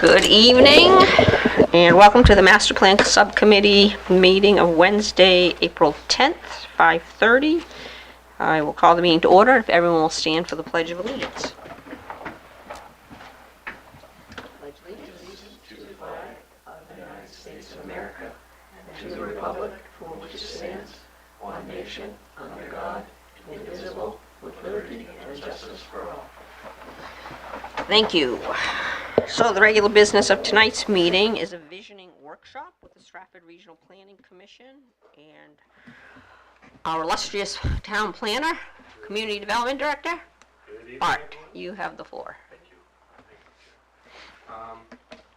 Good evening, and welcome to the Master Plan Subcommittee meeting of Wednesday, April 10th, 5:30. I will call the meeting to order if everyone will stand for the Pledge of Allegiance. Pledge allegiance to the flag of the United States of America and to the republic for which it stands, one nation, under God, indivisible, with liberty and justice for all. Thank you. So the regular business of tonight's meeting is a visioning workshop with the Stratford Regional Planning Commission and our illustrious town planner, community development director, Bart. You have the floor. Thank you.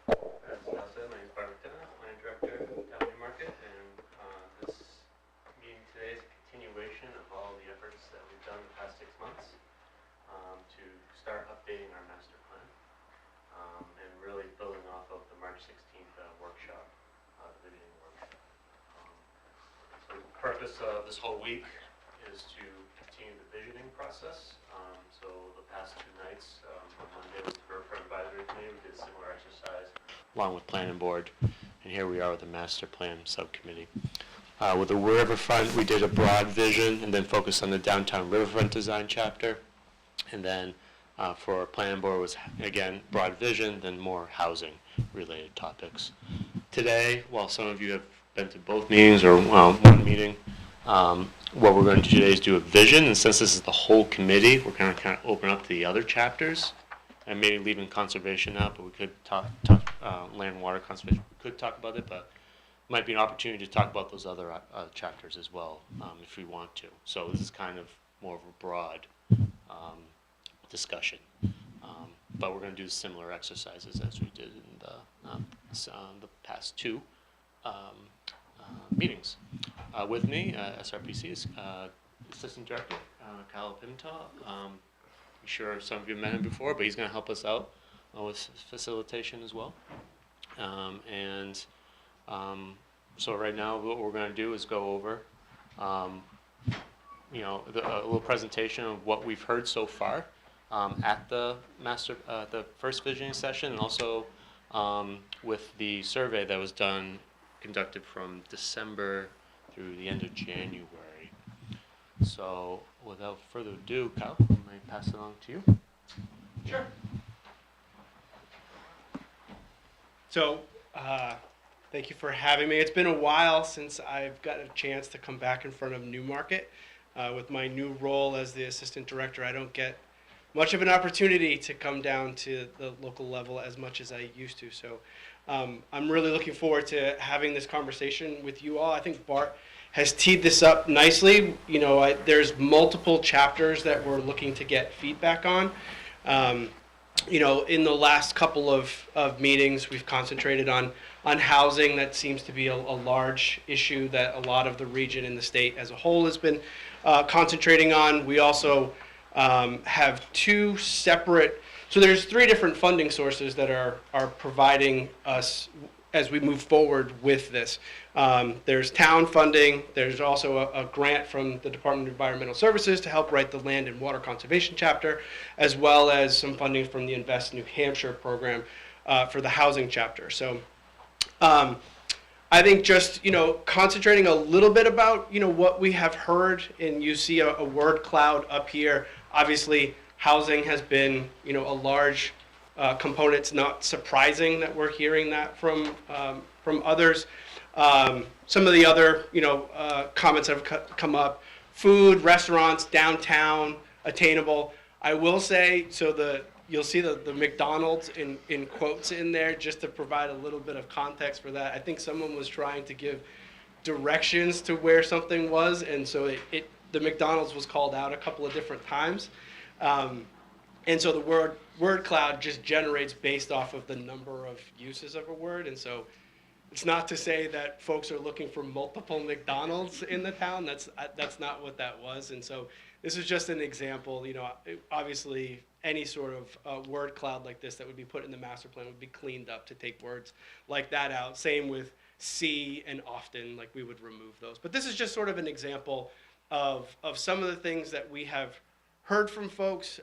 As Mel said, my name is Bart McDonough, Planning Director of the town of Newmarket, and this meeting today is a continuation of all the efforts that we've done the past 6 months to start updating our master plan and really building off of the March 16th workshop, the visioning workshop. So the purpose of this whole week is to continue the visioning process. So the past 2 nights, on Monday was the Riverfront Advisory Committee. We did a similar exercise along with Planning Board, and here we are with the Master Plan Subcommittee. With the Riverfront, we did a broad vision and then focused on the downtown Riverfront design chapter. And then for Planning Board was, again, broad vision, then more housing-related topics. Today, while some of you have been to both meetings or one meeting, what we're going to do today is do a vision, and since this is the whole committee, we're going to kind of open up to the other chapters, and maybe leaving conservation out, but we could talk land and water conservation. We could talk about it, but it might be an opportunity to talk about those other chapters as well, if we want to. So this is kind of more of a broad discussion, but we're going to do similar exercises as we did in the past 2 meetings. With me, SRPC is Assistant Director Kyle Pimentel. I'm sure some of you met him before, but he's going to help us out with facilitation as well. So right now, what we're going to do is go over, a little presentation of what we've heard so far at the first visioning session, and also with the survey that was conducted from December through the end of January. So without further ado, Kyle, I might pass it on to you. Sure. So thank you for having me. It's been a while since I've got a chance to come back in front of Newmarket. With my new role as the assistant director, I don't get much of an opportunity to come down to the local level as much as I used to. So I'm really looking forward to having this conversation with you all. I think Bart has teed this up nicely. There's multiple chapters that we're looking to get feedback on. In the last couple of meetings, we've concentrated on housing. That seems to be a large issue that a lot of the region and the state as a whole has been concentrating on. We also have 2 separate, so there's 3 different funding sources that are providing us as we move forward with this. There's town funding. There's also a grant from the Department of Environmental Services to help write the land and water conservation chapter, as well as some funding from the Invest New Hampshire program for the housing chapter. So I think just, concentrating a little bit about, what we have heard, and you see a word cloud up here. Obviously, housing has been, a large component. It's not surprising that we're hearing that from others. Some of the other, comments that have come up: food, restaurants, downtown, attainable. I will say, you'll see the McDonald's in quotes in there just to provide a little bit of context for that. I think someone was trying to give directions to where something was, and so the McDonald's was called out a couple of different times. And so the word cloud just generates based off of the number of uses of a word. And so it's not to say that folks are looking for multiple McDonald's in the town. That's not what that was. And so this is just an example. Obviously any sort of word cloud like this that would be put in the master plan would be cleaned up to take words like that out. Same with see and often, like we would remove those. But this is just sort of an example of some of the things that we have heard from folks,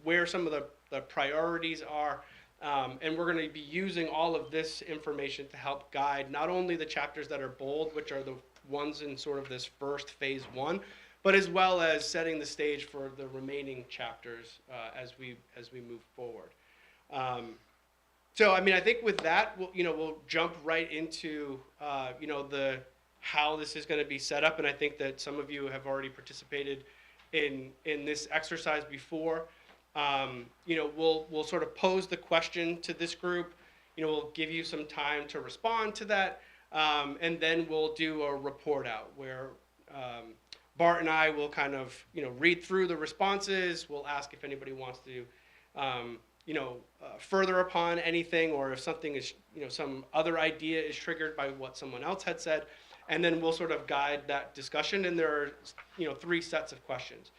where some of the priorities are, And we're going to be using all of this information to help guide not only the chapters that are bold, which are the ones in sort of this first phase one, but as well as setting the stage for the remaining chapters as we move forward. So, I mean, I think with that, we'll jump right into, how this is going to be set up. And I think that some of you have already participated in this exercise before. We'll sort of pose the question to this group. We'll give you some time to respond to that. And then we'll do a report out where Bart and I will kind of, read through the responses. We'll ask if anybody wants to further upon anything, or if something is, some other idea is triggered by what someone else had said, and then we'll sort of guide that discussion. And there are, 3 sets of questions.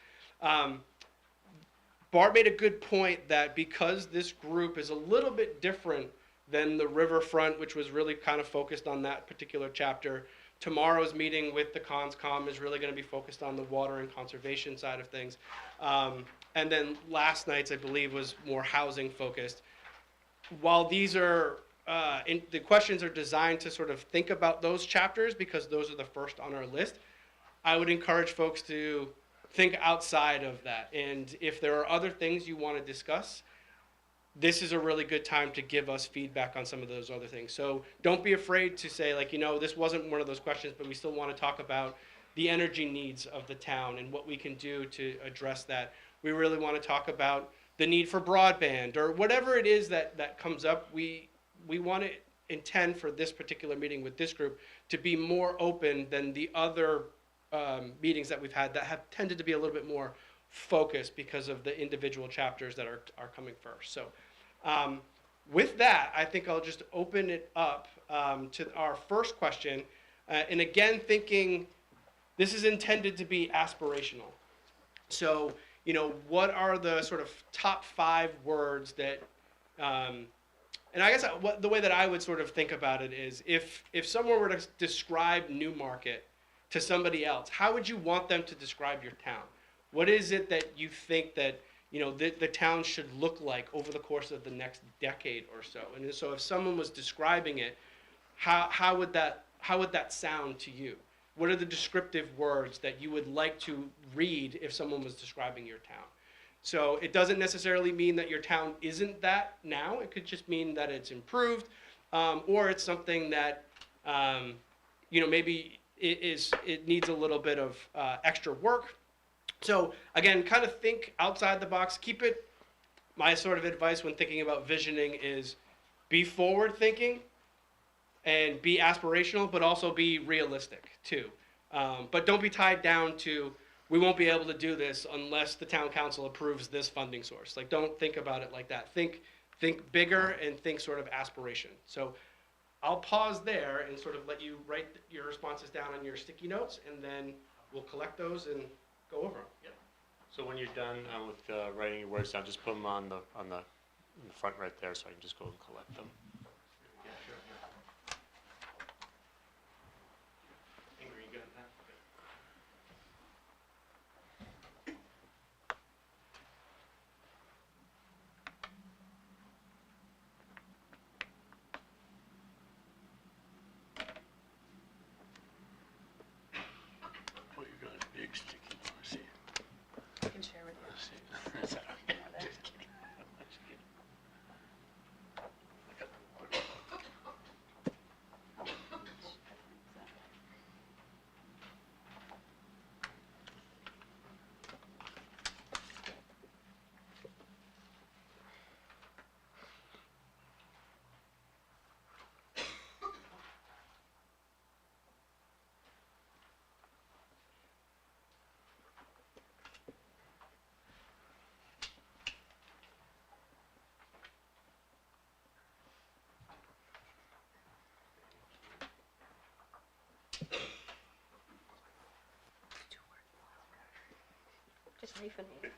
Bart made a good point that because this group is a little bit different than the riverfront, which was really kind of focused on that particular chapter, tomorrow's meeting with the ConsCom is really going to be focused on the water and conservation side of things. And then last night's, I believe, was more housing focused. While these are, the questions are designed to sort of think about those chapters because those are the first on our list, I would encourage folks to think outside of that. And if there are other things you want to discuss, this is a really good time to give us feedback on some of those other things. So don't be afraid to say, like, this wasn't one of those questions, but we still want to talk about the energy needs of the town and what we can do to address that. We really want to talk about the need for broadband or whatever it is that comes up. We want to intend for this particular meeting with this group to be more open than the other meetings that we've had that have tended to be a little bit more focused because of the individual chapters that are coming first. So with that, I think I'll just open it up to our first question. And again, thinking this is intended to be aspirational. So, what are the sort of top 5 words that, and I guess the way that I would sort of think about it is if someone were to describe Newmarket to somebody else, how would you want them to describe your town? What is it that you think that, the town should look like over the course of the next decade or so? And so if someone was describing it, how would that sound to you? What are the descriptive words that you would like to read if someone was describing your town? So it doesn't necessarily mean that your town isn't that now. It could just mean that it's improved, or it's something that, maybe it needs a little bit of extra work. So again, kind of think outside the box. My sort of advice when thinking about visioning is be forward thinking and be aspirational, but also be realistic too. But don't be tied down to, we won't be able to do this unless the town council approves this funding source. Like, don't think about it like that. Think bigger and think sort of aspiration. So I'll pause there and sort of let you write your responses down on your sticky notes, and then we'll collect those and go over them. Yep. So when you're done with writing your words down, just put them in the front right there, so I can just go and collect them. Yeah, sure. Ingrid, you got that? Oh, you got a big sticky one. I see. I can share with I you. see. That's all right. Just kidding. Just kidding. I got Just refund me.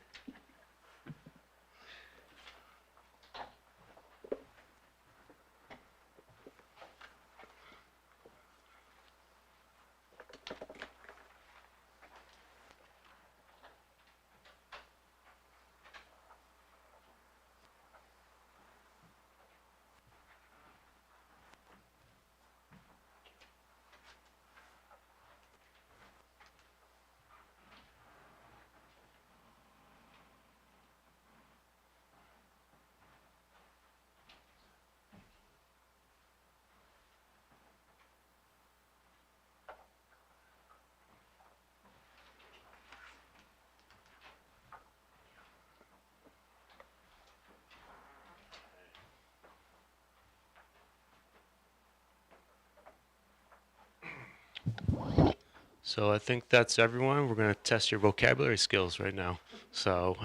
So I think that's everyone. We're going to test your vocabulary skills right now. So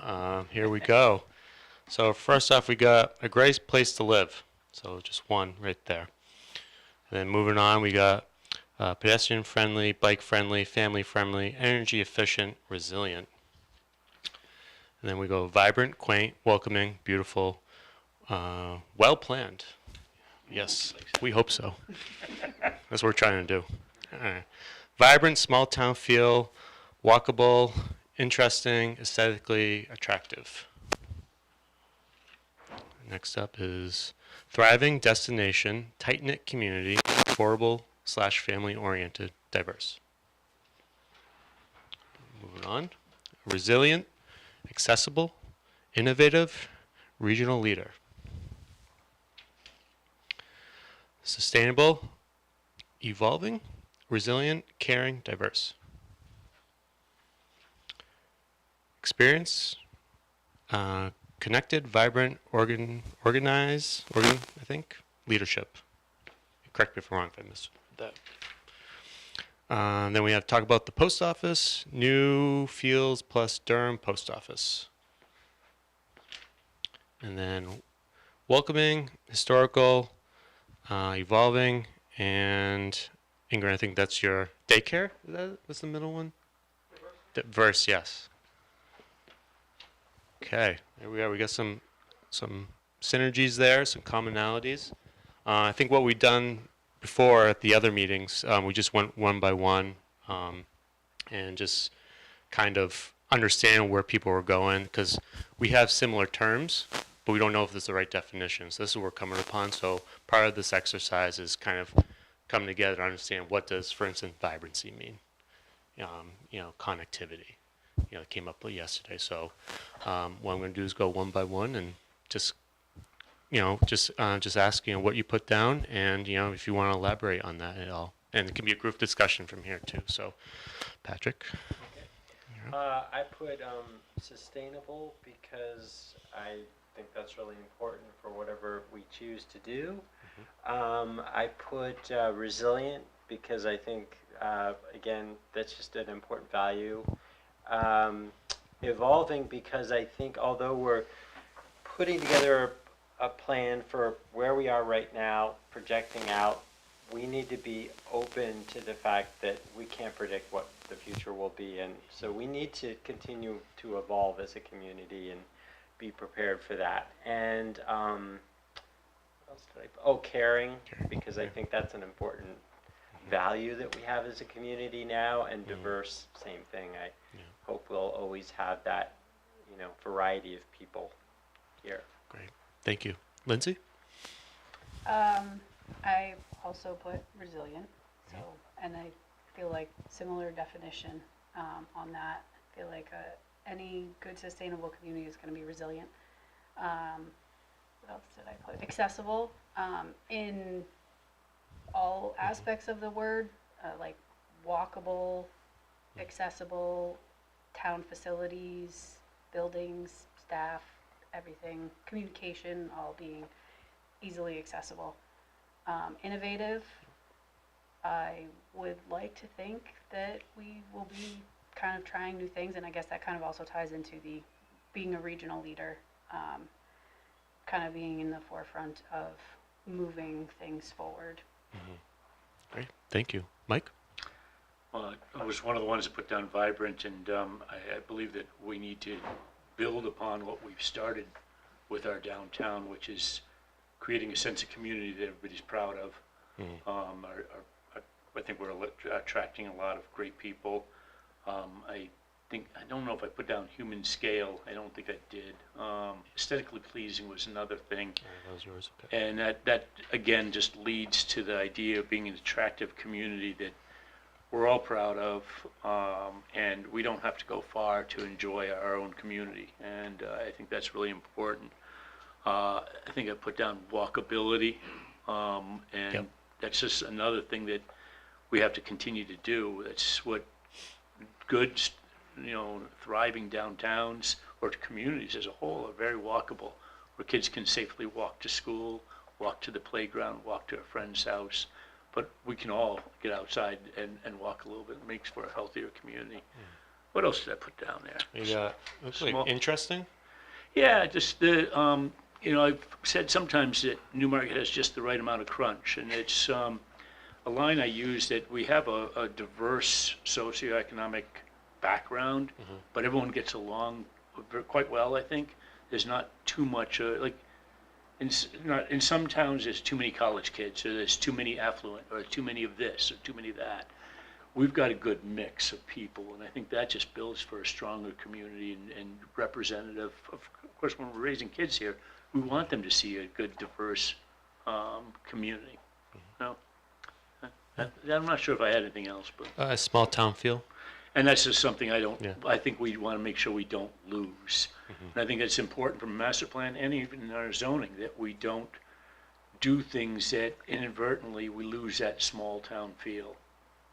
here we go. So first off, we got a great place to live. So just one right there. And then moving on, we got pedestrian friendly, bike friendly, family friendly, energy efficient, resilient. And then we go vibrant, quaint, welcoming, beautiful, well planned. Yes, we hope so. That's what we're trying to do. All right. Vibrant, small town feel, walkable, interesting, aesthetically attractive. Next up is thriving destination, tight-knit community, affordable/family oriented, diverse. Moving on. Resilient, accessible, innovative, regional leader. Sustainable, evolving, resilient, caring, diverse. Experience, connected, vibrant, organized, I think, leadership. Correct me if I'm wrong if I missed that. Then we have to talk about the post office, New Fields plus Durham post office. And then welcoming, historical, evolving, and Ingrid, I think that's your daycare? What's the middle one? Diverse, yes. Okay, there we are. We got some synergies there, some commonalities. I think what we've done before at the other meetings, we just went one by one and just kind of understand where people were going, because we have similar terms, but we don't know if this is the right definition. So this is what we're coming upon. So part of this exercise is kind of coming together to understand what does, for instance, vibrancy mean. Connectivity. It came up yesterday. So what I'm going to do is go one by one and just ask what you put down, and if you want to elaborate on that at all. And it can be a group discussion from here too. So, Patrick. Okay. I put sustainable because I think that's really important for whatever we choose to do. Mm-hmm. I put resilient because I think again that's just an important value. Evolving because I think although we're putting together a plan for where we are right now, projecting out, we need to be open to the fact that we can't predict what the future will be, and so we need to continue to evolve as a community and be prepared for that. And what else did I? Oh, caring, because I think that's an important value that we have as a community now, and diverse, same thing. I hope we'll always have that, variety of people here. Great, thank you, Lindsay. I also put resilient, and I feel like similar definition on that. I feel like any good sustainable community is going to be resilient. What else did I put? Accessible in all aspects of the word, like walkable, accessible, town facilities, buildings, staff, everything, communication, all being easily accessible. Innovative, I would like to think that we will be kind of trying new things, and I guess that kind of also ties into the being a regional leader, kind of being in the forefront of moving things forward. Mm-hmm. Great, thank you. Mike? Well, I was one of the ones that put down vibrant, and I believe that we need to build upon what we've started with our downtown, which is creating a sense of community that everybody's proud of. Mm-hmm. I think we're attracting a lot of great people. I don't know if I put down human scale. I don't think I did. Aesthetically pleasing was another thing. That was yours, okay. And that again just leads to the idea of being an attractive community that we're all proud of, and we don't have to go far to enjoy our own community. And I think that's really important. I think I put down walkability, and that's just another thing that we have to continue to do. That's what good, thriving downtowns or communities as a whole are very walkable, where kids can safely walk to school, walk to the playground, walk to a friend's house, but we can all get outside and walk a little bit. It makes for a healthier community. What else did I put down there? You got, looks like Small- interesting. Yeah, just the, I've said sometimes that Newmarket has just the right amount of crunch, and it's a line I use that we have a diverse socioeconomic background, but everyone gets along quite well, I think. There's not too much, in some towns, there's too many college kids, or there's too many affluent, or too many of this, or too many of that. We've got a good mix of people, and I think that just builds for a stronger community and representative. Of course, when we're raising kids here, we want them to see a good, diverse community. No, I'm not sure if I had anything else, but A small town feel. and that's just something Yeah. I think we want to make sure we don't lose. And I think it's important from a master plan and even in our zoning that we don't do things that inadvertently we lose that small town feel.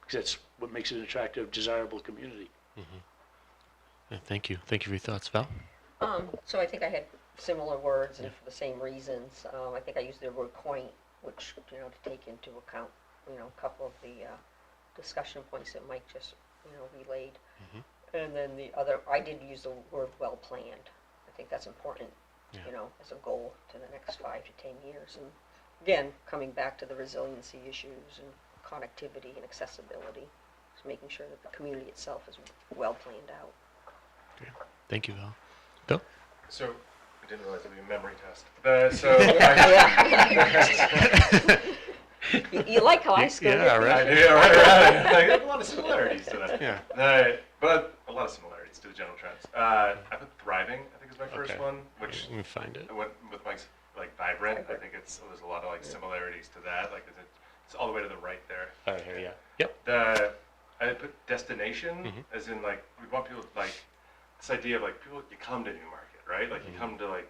Because that's what makes it an attractive, desirable community. Yeah, thank you. Thank you for your thoughts, Val. So I think I had similar words and for the same reasons. I think I used the word quaint, which, to take into account, a couple of the discussion points that Mike just, relayed. And then the other, I did use the word well planned. I think that's important, Yeah. as a goal to the next 5 to 10 years. And again, coming back to the resiliency issues and connectivity and accessibility, just making sure that the community itself is well planned out. Thank you, Val. Bill? So, I didn't realize it would be a memory test. You like how I still Yeah, right. I do, right. I have a lot of similarities to that. Yeah. But a lot of similarities to the general trends. I put thriving, I think is my first Okay. one, which Let me find it. I went with Mike's, vibrant. I think there's a lot of, similarities to that. It's all the way to the right there. Oh, here, yeah. Yep. I put destination, as in, we want people to, this idea of, people, you come to Newmarket, right? You come to,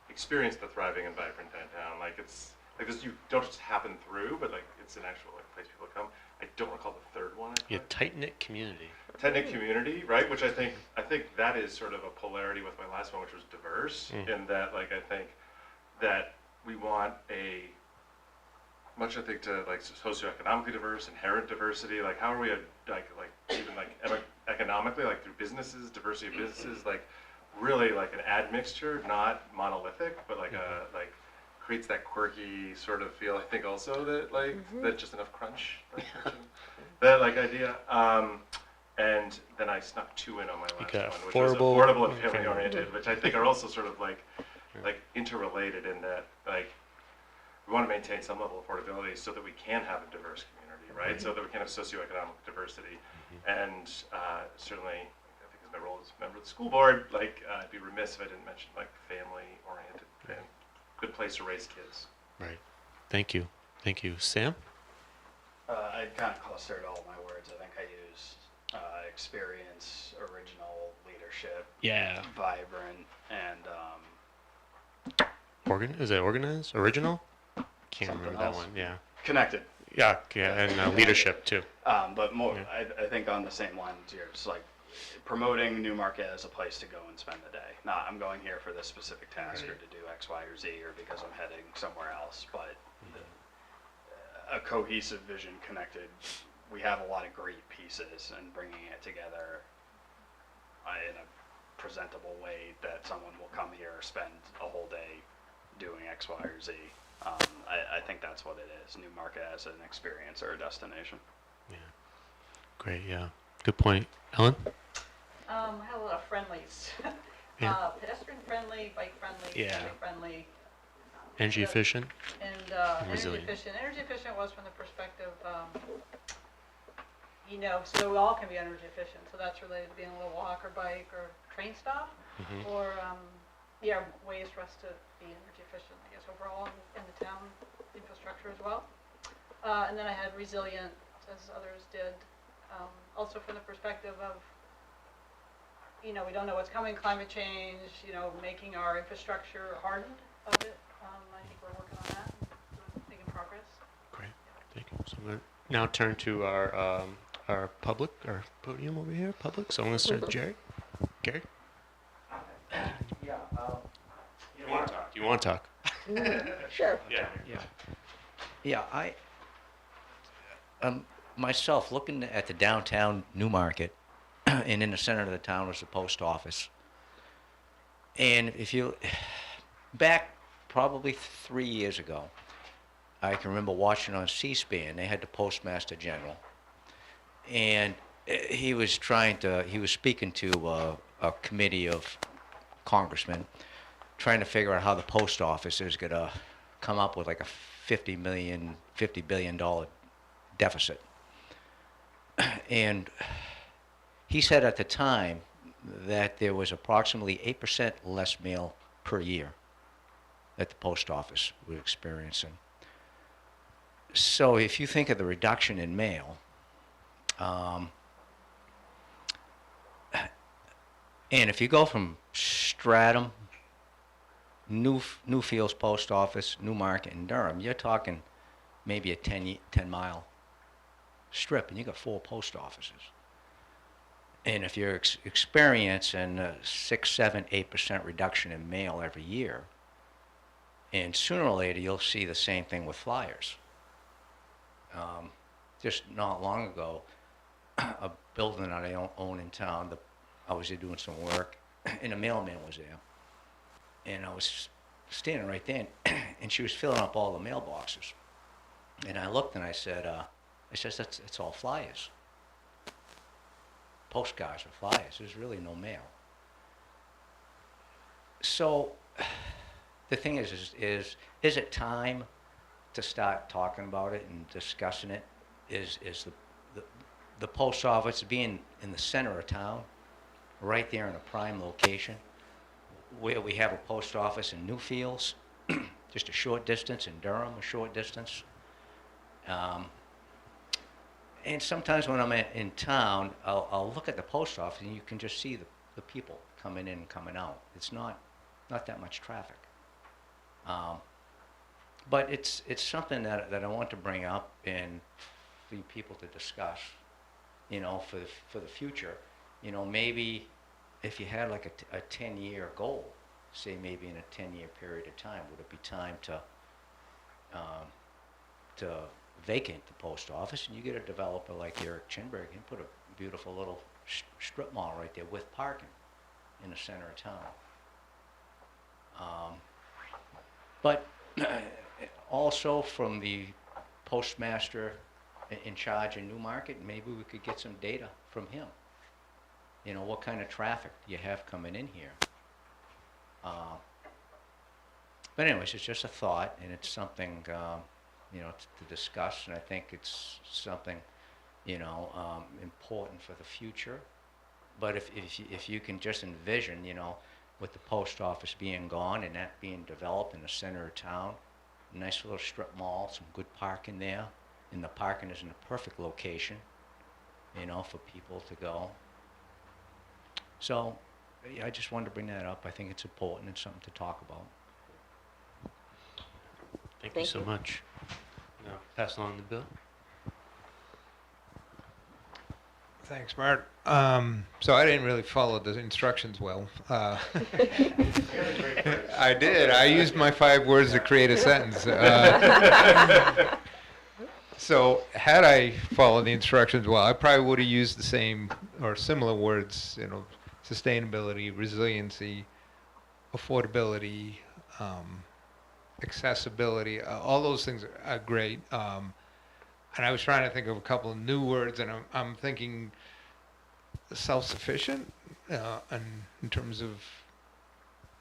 experience the thriving and vibrant downtown. It's, this, you don't just happen through, but, it's an actual, place people come. I don't recall the third one. Yeah, tight-knit community. Tight-knit community, right? Which I think that is sort of a polarity with my last one, which was diverse, in that, I think that we want to socioeconomically diverse, inherent diversity. How are we economically, through businesses, diversity of businesses, really an admixture, not monolithic, but creates that quirky sort of feel. I think also that that just enough crunch, that idea. And then I snuck 2 in on my last got one, which was affordable, affordable and family oriented, which I think are also sort of interrelated in that we want to maintain some level of affordability so that we can have a diverse community, right? So that we can have socioeconomic diversity, and certainly, I think as my role as a member of the school board, I'd be remiss if I didn't mention family oriented and good place to raise kids. Right. Thank you. Thank you. Sam? I kind of clustered all my words. I think I used experience, original, leadership, Yeah. vibrant, and Is it organized? Original? Can't Something remember that else. one. Yeah. connected. Yeah, and leadership too. But more, Yeah. I think on the same lines here, it's promoting Newmarket as a place to go and spend the day. Not I'm going here for this specific task or to do X, Y, or Z, or because I'm heading somewhere else, but a cohesive vision connected. We have a lot of great pieces, and bringing it together in a presentable way that someone will come here, spend a whole day doing X, Y, or Z. I think that's what it is. Newmarket as an experience or a destination. Yeah. Great. Yeah. Good point. Ellen? I have a lot of friendlies. Yeah. Pedestrian friendly, bike friendly, Yeah. family friendly, Energy Yeah. efficient? and energy resilient. efficient. Energy efficient was from the perspective, so we all can be energy efficient. So that's related to being able to walk or bike or train stop, or ways for us to be energy efficient, I guess, overall in the town infrastructure as well. And then I had resilient, as others did, also from the perspective of, we don't know what's coming, climate change, making our infrastructure hardened of it. I think we're working on that, and making progress. Great. Thank you. So I'm going to now turn to our podium over here, public. So I'm going to start with Jerry. Gary? Yeah. Do you want to talk? Sure. Yeah. Yeah. Myself, looking at the downtown Newmarket, and in the center of the town was the post office. And if you, back probably 3 years ago, I can remember watching on C-SPAN, they had the Postmaster General. And he was speaking to a committee of congressmen, trying to figure out how the post office is going to come up with like a $50 billion deficit. And he said at the time that there was approximately 8% less mail per year that the post office was experiencing. So if you think of the reduction in mail, and if you go from Stratham, Newfields Post Office, Newmarket, and Durham, you're talking maybe a 10-mile strip, and you got 4 post offices. And if you're experiencing a 6, 7, 8% reduction in mail every year, and sooner or later you'll see the same thing with flyers. Just not long ago, a building that I own in town, I was there doing some work, and a mailman was there. And I was standing right there, and she was filling up all the mailboxes. And I looked and I said, it's all flyers. Postcards or flyers. There's really no mail. So the thing is it time to start talking about it and discussing it? Is the post office being in the center of town, right there in a prime location, where we have a post office in Newfields, just a short distance, in Durham, a short distance. And sometimes when I'm in town, I'll look at the post office and you can just see the people coming in and coming out. It's not that much traffic. But it's something that I want to bring up and for you people to discuss, for the future. Maybe if you had like a 10-year goal, say maybe in a 10-year period of time, would it be time to vacate the post office, and you get a developer like Eric Chinberg and put a beautiful little strip mall right there with parking in the center of town. But also from the postmaster in charge in Newmarket, maybe we could get some data from him. What kind of traffic do you have coming in here? But anyways, it's just a thought, and it's something to discuss, and I think it's something important for the future. But if you can just envision, with the post office being gone and that being developed in the center of town, a nice little strip mall, some good parking there, and the parking is in a perfect location, for people to go. So, I just wanted to bring that up. I think it's important and something to talk about. Thank you so much. Now, pass along the bill. Thanks, Mark. So I didn't really follow the instructions well. I did. I used my 5 words to create a sentence. So had I followed the instructions well, I probably would have used the same or similar words, sustainability, resiliency, affordability, accessibility. All those things are great. And I was trying to think of a couple of new words, and I'm thinking self-sufficient, and in terms of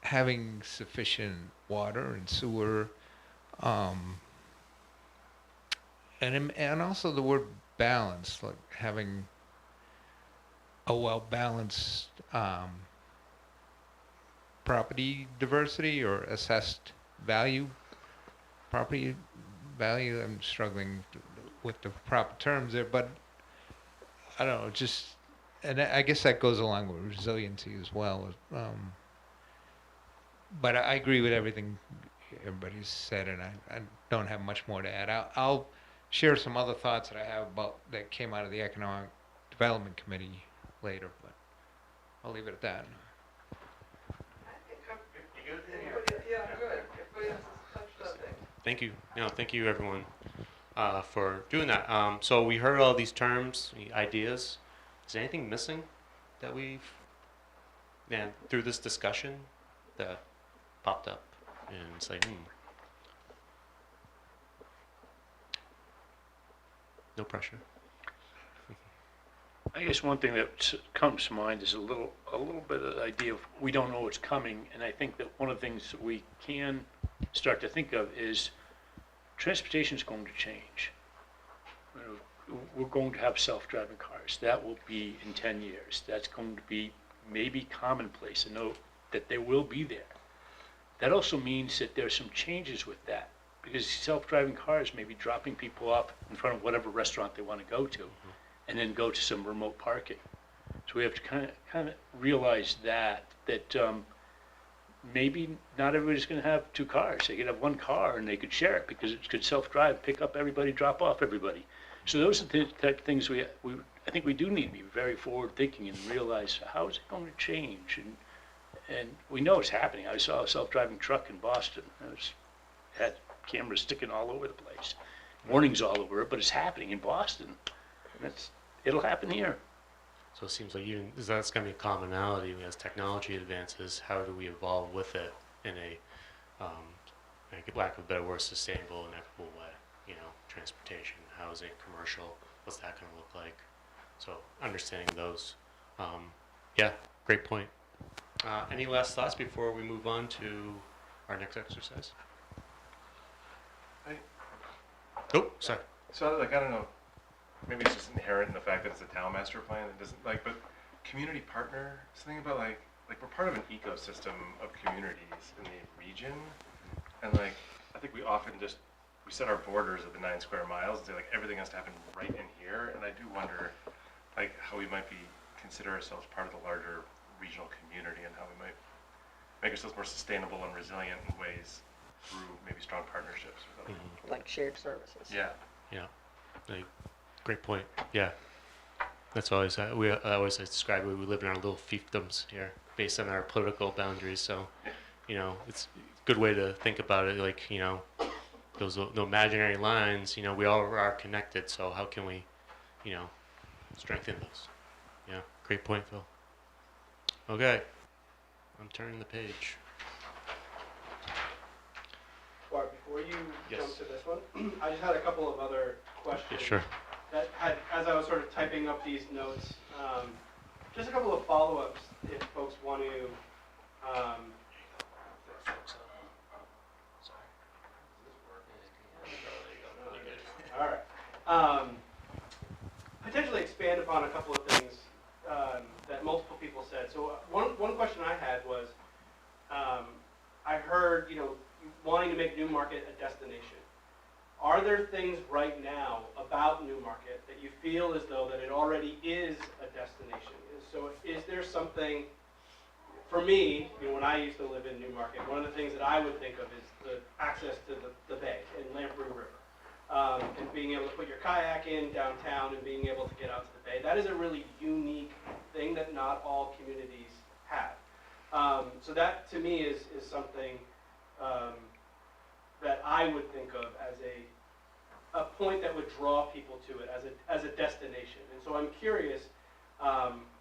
having sufficient water and sewer, and also the word balance, like having a well-balanced property diversity or assessed value, property value. I'm struggling with the proper terms there, but I don't know, and I guess that goes along with resiliency as well. But I agree with everything everybody's said, and I don't have much more to add. I'll share some other thoughts that I have that came out of the Economic Development Committee later, but I'll leave it at that. Thank you. Thank you, everyone. for doing that. So we heard all these terms, ideas. Is there anything missing that we've, through this discussion that popped up? And it's like, no pressure. I guess one thing that comes to mind is a little bit of the idea of we don't know what's coming, and I think that one of the things that we can start to think of is transportation is going to change. We're going to have self-driving cars. That will be in 10 years. That's going to be maybe commonplace, and know that they will be there. That also means that there's some changes with that, because self-driving cars may be dropping people off in front of whatever restaurant they want to go to, and then go to some remote parking. So we have to kind of realize that maybe not everybody's going to have two cars. They could have one car and they could share it because it could self-drive, pick up everybody, drop off everybody. So those are the type of things I think we do need to be very forward-thinking and realize how is it going to change. And we know it's happening. I saw a self-driving truck in Boston. It had cameras sticking all over the place, warnings all over it, but it's happening in Boston. And it'll happen here. So it seems like that's going to be a commonality as technology advances. How do we evolve with it in a, lack of a better word, sustainable and equitable way? Transportation, housing, commercial. What's that going to look like? So understanding those. Great point. Any last thoughts before we move on to our next exercise? Sorry. So I don't know. Maybe it's just inherent in the fact that it's a town master plan. It doesn't but community partner. Something about like we're part of an ecosystem of communities in the region, and I think we often we set our borders at the 9 square miles and say everything has to happen right in here. And I do wonder how we might consider ourselves part of the larger regional community and how we might make ourselves more sustainable and resilient in ways through maybe strong partnerships with other people. Like shared services. Yeah. Great point. Yeah, that's always I always describe it. We live in our little fiefdoms here, based on our political boundaries. So, it's a good way to think about it. Those no imaginary lines. We all are connected. So how can we, strengthen those? Yeah, great point, Phil. Okay, I'm turning the page. Bart, before you Yes. jump to this one, I just had a couple of other questions. Yeah, sure. That had, as I was sort of typing up these notes, just a couple of follow-ups if folks want to. All right. Potentially expand upon a couple of things that multiple people said. So one question I had was, I heard wanting to make Newmarket a destination. Are there things right now about Newmarket that you feel as though that it already is a destination? So is there something, for me, when I used to live in Newmarket, one of the things that I would think of is the access to the bay and Lamprey River. And being able to put your kayak in downtown and being able to get out to the bay. That is a really unique thing that not all communities have. So that to me is something that I would think of as a point that would draw people to it as a destination. And so I'm curious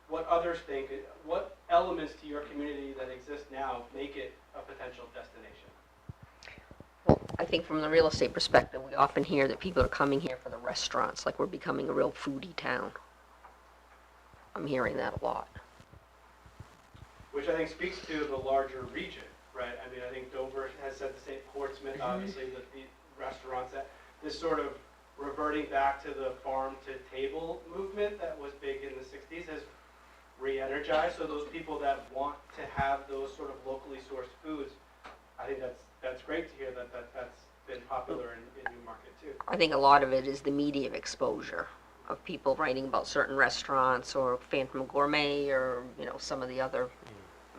what others think, what elements to your community that exist now make it a potential destination? Well, I think from the real estate perspective, we often hear that people are coming here for the restaurants, like we're becoming a real foodie town. I'm hearing that a lot. Which I think speaks to the larger region, right? I mean, I think Dover has said the same, Portsmouth, obviously, that the restaurants, that this sort of reverting back to the farm-to-table movement that was big in the 60s has re-energized. So those people that want to have those sort of locally sourced foods, I think that's great to hear that's been popular in Newmarket too. I think a lot of it is the media exposure of people writing about certain restaurants or Phantom Gourmet or, some of the other,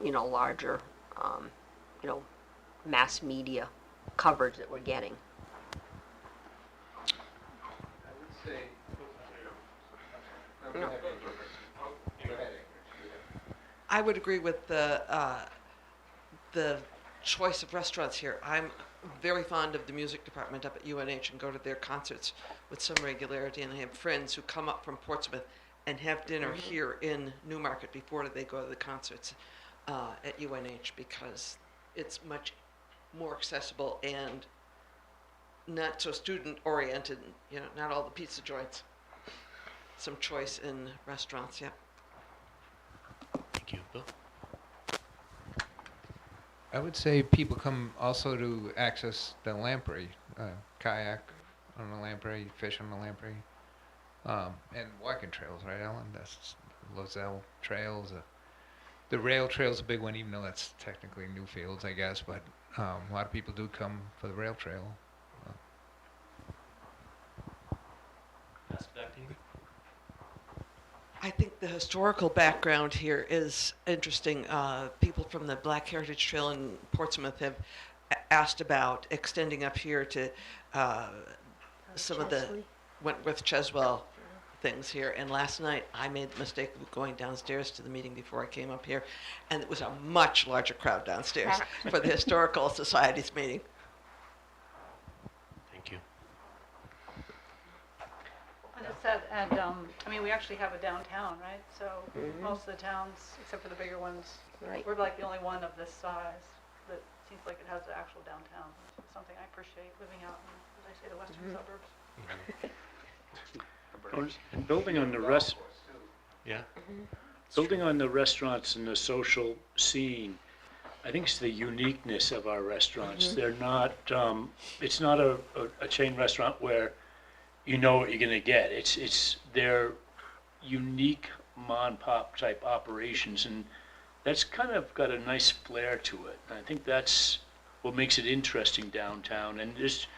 larger, mass media coverage that we're getting. I would agree with the choice of restaurants here. I'm very fond of the music department up at UNH and go to their concerts with some regularity, and I have friends who come up from Portsmouth and have dinner here in Newmarket before they go to the concerts at UNH, because it's much more accessible and not so student oriented, you know, not all the pizza joints. Some choice in restaurants, yeah. Thank you, Bill. I would say people come also to access the lamprey, kayak on the lamprey, fish on the lamprey, and walking trails, right, Ellen? That's Lozelle trails. The rail trail's a big one, even though that's technically Newfields, I guess. But a lot of people do come for the rail trail. Pass it back to you. I think the historical background here is interesting. People from the Black Heritage Trail in Portsmouth have asked about extending up here to some of the Wentworth Cheswell things here. And last night I made the mistake of going downstairs to the meeting before I came up here, and it was a much larger crowd downstairs for the Historical Society's meeting. Thank you. I just said, and I mean, we actually have a downtown, right? So most of the towns, except for the bigger ones, Right. we're like the only one of this size that seems like it has the actual downtown. It's something I appreciate living out in, as I say, the western suburbs. And building on the Yeah. building on the restaurants and the social scene, I think it's the uniqueness of our restaurants. They're not, it's not a chain restaurant where you know what you're gonna get. They're unique mom and pop type operations, and that's kind of got a nice flair to it. And I think that's what makes it interesting downtown. And there's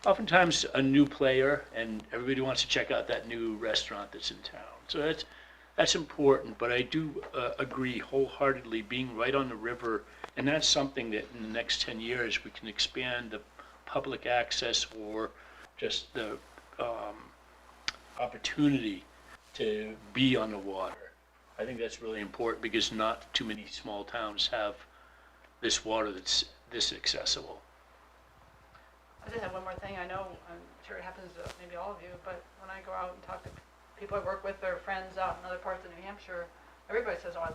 oftentimes a new player, and everybody wants to check out that new restaurant that's in town. So that's important, but I do agree wholeheartedly, being right on the river, and that's something that in the next 10 years we can expand the public access or just the opportunity to be on the water. I think that's really important because not too many small towns have this water that's this accessible. I just have one more thing. I know, I'm sure it happens to maybe all of you, but when I go out and talk to people I work with or friends out in other parts of New Hampshire, everybody says, "Oh, I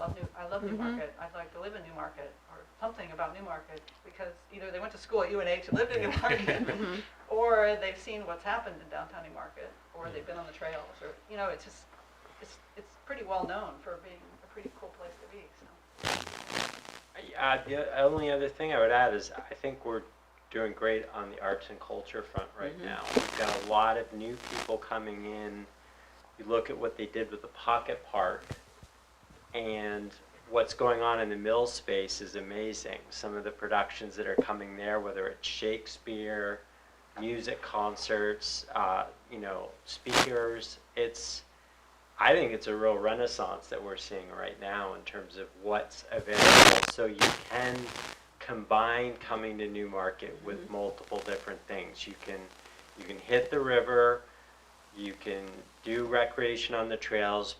love Newmarket. I'd like to live in Newmarket," or something about Newmarket, because either they went to school at UNH and lived in Newmarket, or they've seen what's happened in downtown Newmarket, or they've been on the trails, or you know, it's just it's pretty well known for being a pretty cool place to be. So. The only other thing I would add is I think we're doing great on the arts and culture front right now. We've got a lot of new people coming in. You look at what they did with the Pocket Park, and what's going on in the mill space is amazing. Some of the productions that are coming there, whether it's Shakespeare, music concerts, speakers, I think it's a real renaissance that we're seeing right now in terms of what's available. So you can combine coming to Newmarket with multiple different things. You can hit the river, you can do recreation on the trails.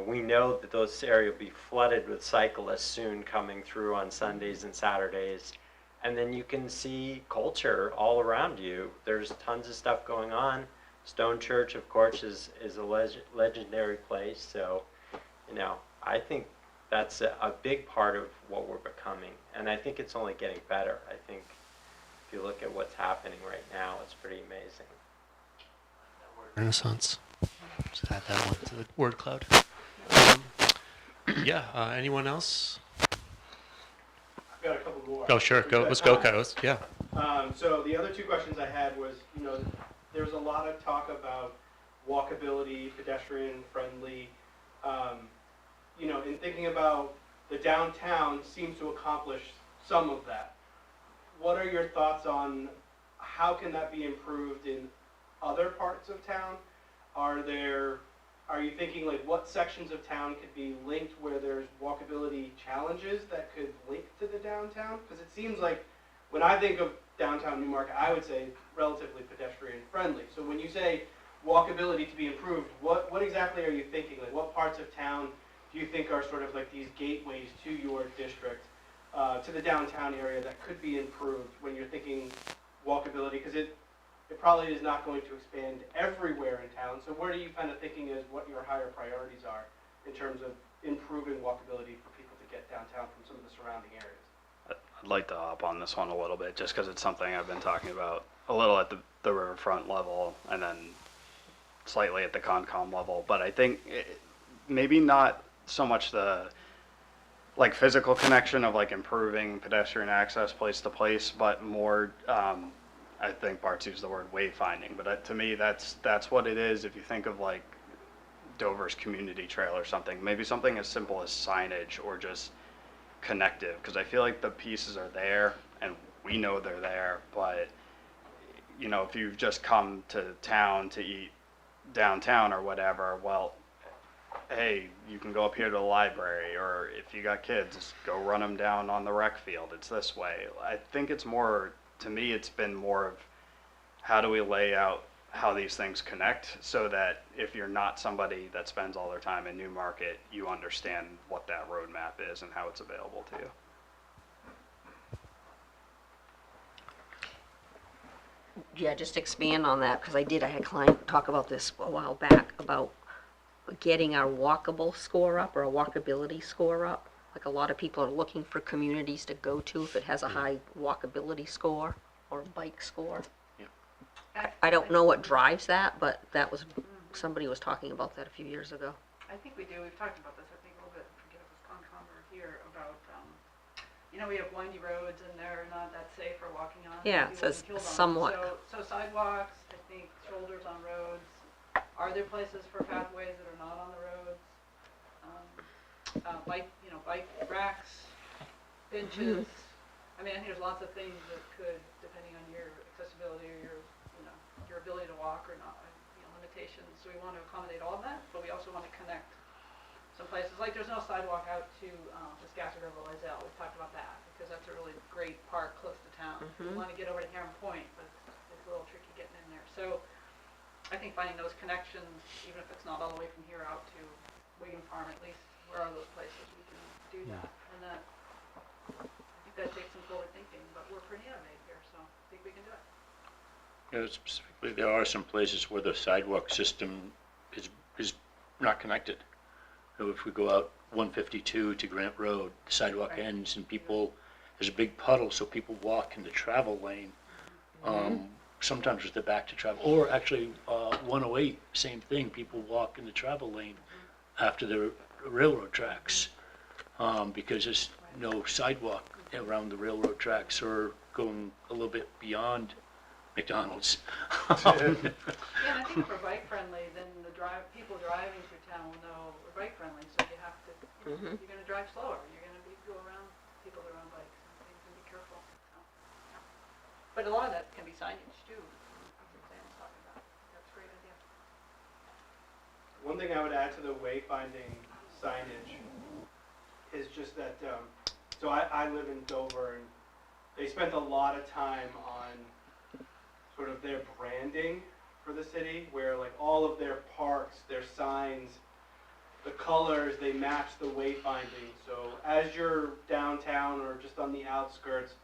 We know that those areas will be flooded with cyclists soon coming through on Sundays and Saturdays. And then you can see culture all around you. There's tons of stuff going on. Stone Church, of course, is a legendary place. So, I think that's a big part of what we're becoming. And I think it's only getting better. I think if you look at what's happening right now, it's pretty amazing. Renaissance. Just add that one to the word cloud. Anyone else? I've got a couple more. Oh, sure. Go. Let's go, Kairos. Yeah. So the other two questions I had was, there's a lot of talk about walkability, pedestrian friendly. In thinking about the downtown seems to accomplish some of that. What are your thoughts on how can that be improved in other parts of town? Are you thinking like what sections of town could be linked where there's walkability challenges that could link to the downtown? Because it seems like when I think of downtown Newmarket, I would say relatively pedestrian friendly. So when you say walkability to be improved, what exactly are you thinking? Like what parts of town do you think are sort of like these gateways to your district to the downtown area that could be improved when you're thinking walkability? Because it probably is not going to expand everywhere in town. So where are you kind of thinking is what your higher priorities are in terms of improving walkability for people to get downtown from some of the surrounding areas? I'd like to hop on this one a little bit, just because it's something I've been talking about a little at the riverfront level, and then slightly at the Concom level. But I think maybe not so much the like physical connection of like improving pedestrian access place to place, but more, I think Bart's used the word wayfinding, but to me that's what it is. If you think of like Dover's community trail or something, maybe something as simple as signage or just connective, because I feel like the pieces are there and we know they're there, but you know, if you've just come to town to eat downtown or whatever, well, hey, you can go up here to the library, or if you got kids, go run them down on the rec field. It's this way. I think it's more, to me, it's been more of how do we lay out how these things connect so that if you're not somebody that spends all their time in Newmarket, you understand what that roadmap is and how it's available to you. Yeah, just expand on that, because I had a client talk about this a while back, about getting our walkable score up, or a walkability score up. Like, a lot of people are looking for communities to go to if it has a high walkability score or a bike score. I don't know what drives that, but that was, somebody was talking about that a few years ago. I think we do. We've talked about this, I think, a little bit, forget if it was Concom or here, about, you know, we have windy roads and they're not that safe for walking on. Yeah, it People says get killed on them. somewhat. So sidewalks, I think shoulders on roads. Are there places for pathways that are not on the roads? Bike racks, benches. I mean, I think there's lots of things that could, depending on your accessibility or your ability to walk or not, limitations. So we want to accommodate all of that, but we also want to connect some places. Like, there's no sidewalk out to Piscataway or Loisel. We've talked about that because that's a really great park close to town. We want to get over to Heron Point, but it's a little tricky getting in there. So I think finding those connections, even if it's not all the way from here out to William Farm, at least, where are those places we can do that? And that, I think that takes some forward thinking, but we're pretty innovative here, so I think we can do it. Specifically, there are some places where the sidewalk system is not connected. So if we go out 152 to Grant Road, the sidewalk ends and there's a big puddle, so people walk in the travel lane. Sometimes with the back to travel, or actually 108, same thing. People walk in the travel lane after the railroad tracks because there's no sidewalk around the railroad tracks or going a little bit beyond McDonald's. Yeah, and I think if we're bike friendly, then people driving through town will know we're bike friendly, so you have to, you're going to drive slower. You're going to go around people that are on bikes and things and be careful. So, yeah. But a lot of that can be signage too. Sam's talking about. That's a great idea. One thing I would add to the wayfinding signage is just that, so I live in Dover, and they spent a lot of time on sort of their branding for the city, where like all of their parks, their signs, the colors, they match the wayfinding. So as you're downtown or just on the outskirts,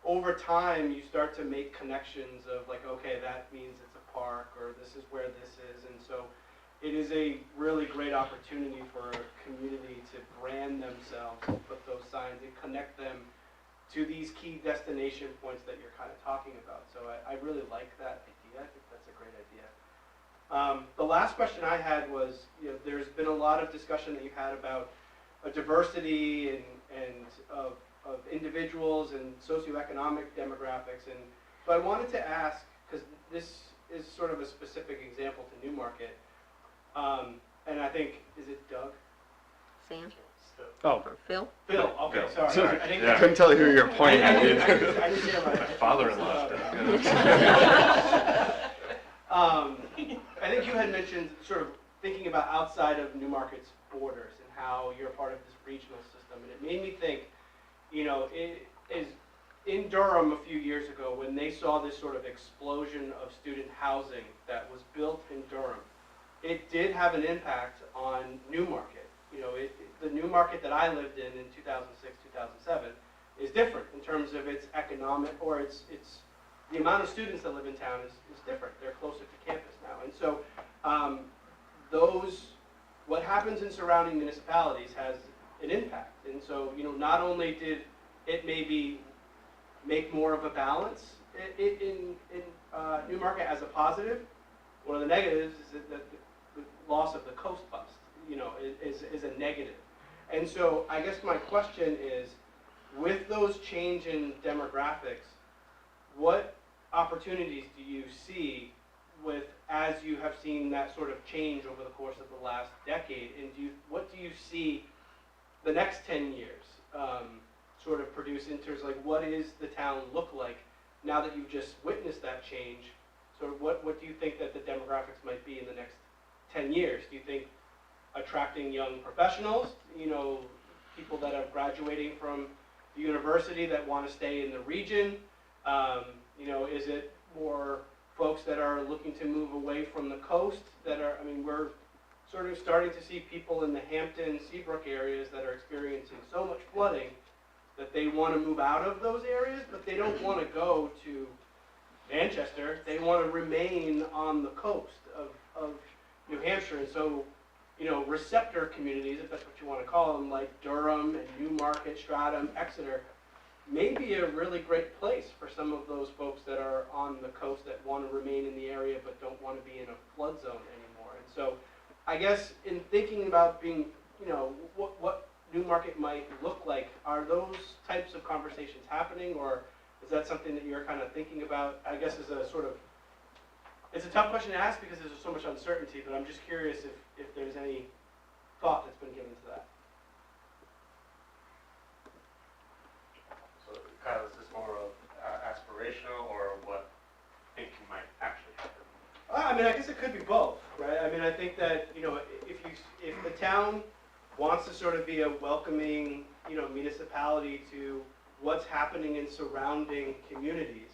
over time you start to make connections of like, okay, that means it's a park, or this is where this is. And so it is a really great opportunity for a community to brand themselves and put those signs and connect them to these key destination points that you're kind of talking about. So I really like that idea. I think that's a great idea. The last question I had was, there's been a lot of discussion that you've had about a diversity and of individuals and socioeconomic demographics. And so I wanted to ask, because this is sort of a specific example to Newmarket, and I think, is it Doug? Sam? Oh, Phil? Phil, okay, sorry. I didn't couldn't tell who you're pointing at. I didn't hear my Father-in-law. I think you had mentioned sort of thinking about outside of Newmarket's borders and how you're part of this regional system. And it made me think, it is in Durham a few years ago when they saw this sort of explosion of student housing that was built in Durham. It did have an impact on Newmarket. The Newmarket that I lived in 2006, 2007, is different in terms of its economic, or it's the amount of students that live in town is different. They're closer to campus now. And so what happens in surrounding municipalities has an impact. And so, not only did it maybe make more of a balance in Newmarket as a positive, one of the negatives is that the loss of the coast bust, is a negative. And so I guess my question is, with those change in demographics, what opportunities do you see as you have seen that sort of change over the course of the last decade, and what do you see the next 10 years sort of produce in terms of, like, what is the town look like now that you've just witnessed that change? So what do you think that the demographics might be in the next 10 years? Do you think attracting young professionals, people that are graduating from the university that want to stay in the region? Is it more folks that are looking to move away from the coast we're sort of starting to see people in the Hampton, Seabrook areas that are experiencing so much flooding that they want to move out of those areas, but they don't want to go to Manchester. They want to remain on the coast of New Hampshire. And so, receptor communities, if that's what you want to call them, like Durham and Newmarket, Stratham, Exeter, may be a really great place for some of those folks that are on the coast that want to remain in the area but don't want to be in a flood zone anymore. And so I guess in thinking about being, what Newmarket might look like, are those types of conversations happening, or is that something that you're kind of thinking about? I guess as a sort of, it's a tough question to ask because there's so much uncertainty, but I'm just curious if there's any thought that's been given to that. So Kyle, is this more of aspirational or what thinking might actually happen? I guess it could be both, right? I think that, if the town wants to sort of be a welcoming, municipality to what's happening in surrounding communities,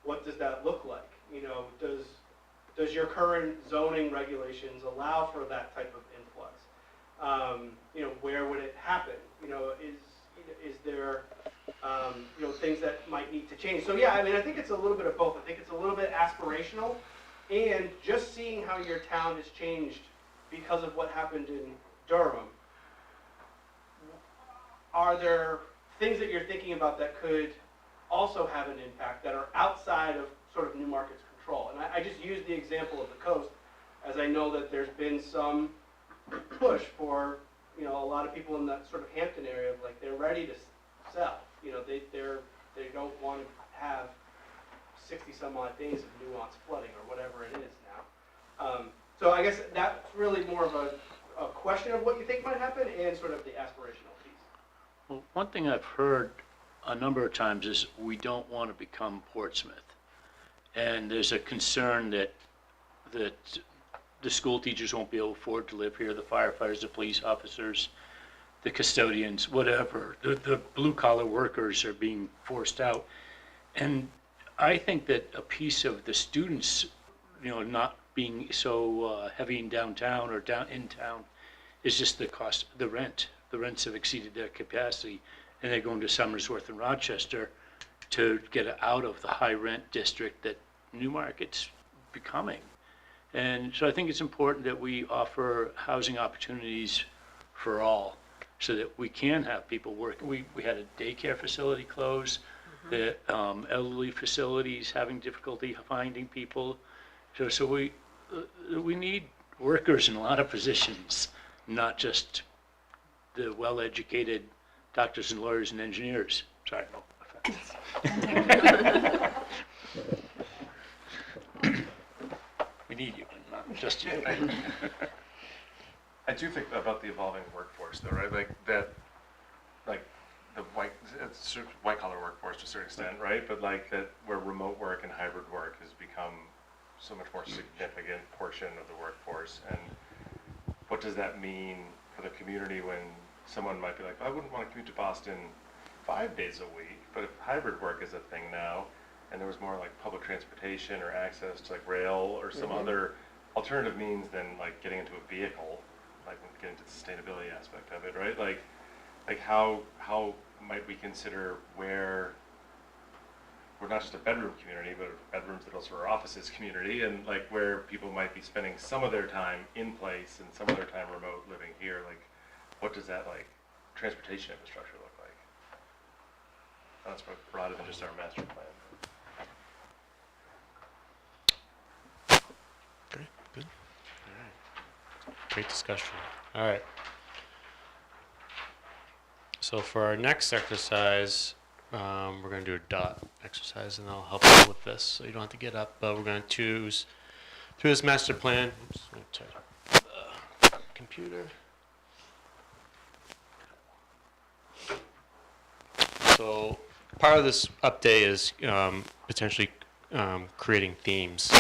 what does that look like? Does your current zoning regulations allow for that type of influx? Where would it happen? Is there things that might need to change? So yeah, I think it's a little bit of both. I think it's a little bit aspirational, and just seeing how your town has changed because of what happened in Durham. Are there things that you're thinking about that could also have an impact that are outside of sort of Newmarket's control? And I just use the example of the coast, as I know that there's been some push for, a lot of people in that sort of Hampton area, like, they're ready to sell. They don't want to have 60 some odd days of nuanced flooding or whatever it is now. So I guess that's really more of a question of what you think might happen and sort of the aspirational piece. Well, one thing I've heard a number of times is we don't want to become Portsmouth. And there's a concern that the school teachers won't be able to afford to live here, the firefighters, the police officers, the custodians, whatever. The blue-collar workers are being forced out. And I think that a piece of the students, not being so heavy in downtown or down in town is just the cost, the rent. The rents have exceeded their capacity, and they're going to Somersworth and Rochester to get out of the high rent district that Newmarket's becoming. And so I think it's important that we offer housing opportunities for all so that we can have people work. We had a daycare facility close, the elderly facilities having difficulty finding people. So we need workers in a lot of positions, not just the well-educated doctors and lawyers and engineers. Sorry, no offense. We need you, but not just you. I do think about the evolving workforce, though, right? Like the white collar workforce to a certain extent, right? But like that, where remote work and hybrid work has become so much more significant portion of the workforce. And what does that mean for the community when someone might be like, I wouldn't want to commute to Boston 5 days a week, but if hybrid work is a thing now, and there was more like public transportation or access to like rail or some other alternative means than like getting into a vehicle, like getting into the sustainability aspect of it, right? Like how might we consider where we're not just a bedroom community, but bedrooms that also are offices community, and like where people might be spending some of their time in place and some of their time remote living here, like what does that like transportation infrastructure look like? That's broader than just our master plan. Okay, good. All right. Great discussion. All right. So for our next exercise, we're going to do a dot exercise, and I'll help you with this, so you don't have to get up. But we're going to choose through this master plan. Oops, let me check the computer. So part of this update is potentially creating themes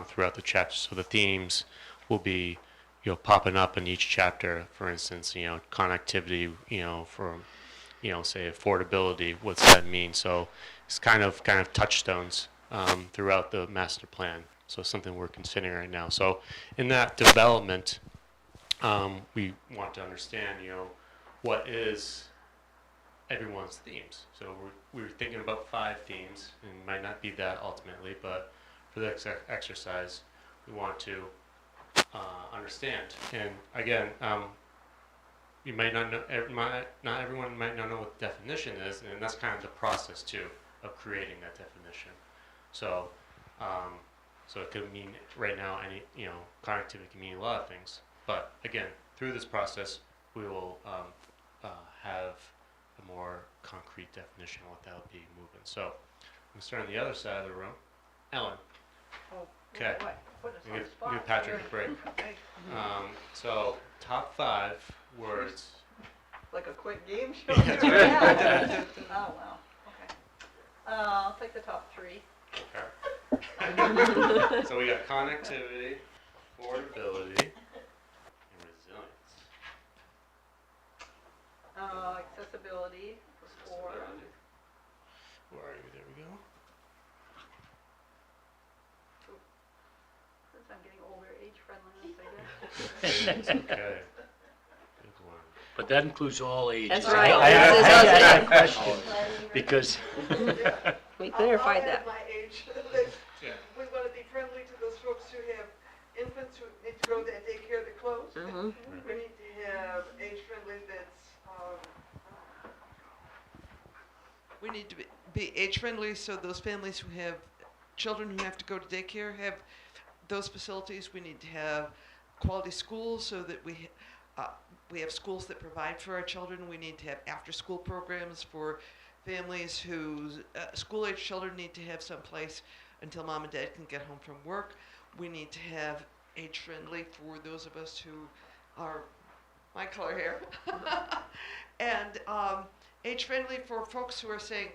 throughout the chapter. So the themes will be, popping up in each chapter. For instance, connectivity, from, say affordability. What's that mean? So it's kind of touchstones throughout the master plan. So something we're considering right now. So in that development, we want to understand, what is everyone's themes. So we're thinking about 5 themes, and it might not be that ultimately, but for the exercise, we want to understand. And again, you might not know, not everyone might not know what the definition is, and that's kind of the process too of creating that definition. So, so it could mean right now any, connectivity can mean a lot of things. But again, through this process, we will have a more concrete definition of what that will be moving. So, I'm gonna start on the other side of the room. Ellen. Okay. Give Patrick a break. So, top 5 words. Like a quick game show? That's right. Yeah. Oh, wow, okay. I'll take the top 3. Okay. So we got connectivity, affordability, and resilience. Accessibility for 4. Where are you? There we go. Since I'm getting older, age friendliness, I guess. It's okay. Good one. But that includes all ages. That's right. I had a question, because We clarified that. My age. Yeah. We want to be friendly to those folks who have infants who need to go to daycare to close. Mm-hmm. We need to have age friendly that's, We need to be age friendly, so those families who have children who have to go to daycare have those facilities. We need to have quality schools so that we have schools that provide for our children. We need to have after school programs for families whose school-age children need to have some place until mom and dad can get home from work. We need to have age-friendly for those of us who are my color hair. And age-friendly for folks who are saying,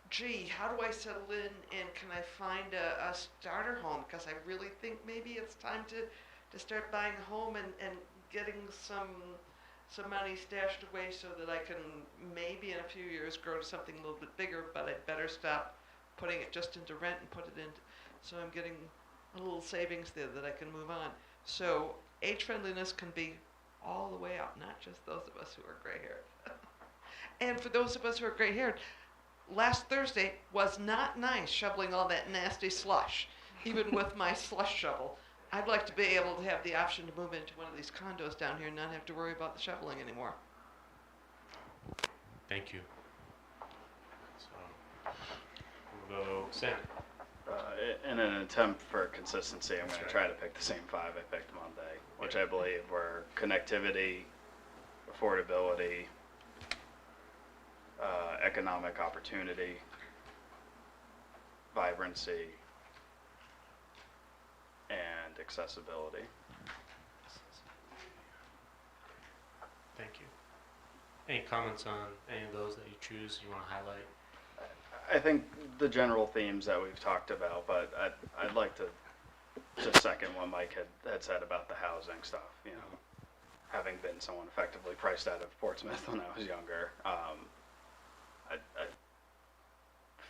gee, how do I settle in and can I find a starter home? Because I really think maybe it's time to start buying a home and getting some money stashed away so that I can maybe in a few years grow to something a little bit bigger, but I'd better stop putting it just into rent and put it into, so I'm getting a little savings there that I can move on. So age friendliness can be all the way up, not just those of us who are gray haired. And for those of us who are gray haired, last Thursday was not nice shoveling all that nasty slush, even with my slush shovel. I'd like to be able to have the option to move into one of these condos down here and not have to worry about the shoveling anymore. Thank you. So, we'll go Sam. In an attempt for consistency, I'm going to try to pick the same 5 I picked Monday, which I believe were connectivity, affordability, economic opportunity, vibrancy, and accessibility. Thank you. Any comments on any of those that you choose you want to highlight? I think the general themes that we've talked about, but I'd like to just second what Mike had said about the housing stuff. You know, having been someone effectively priced out of Portsmouth when I was younger, I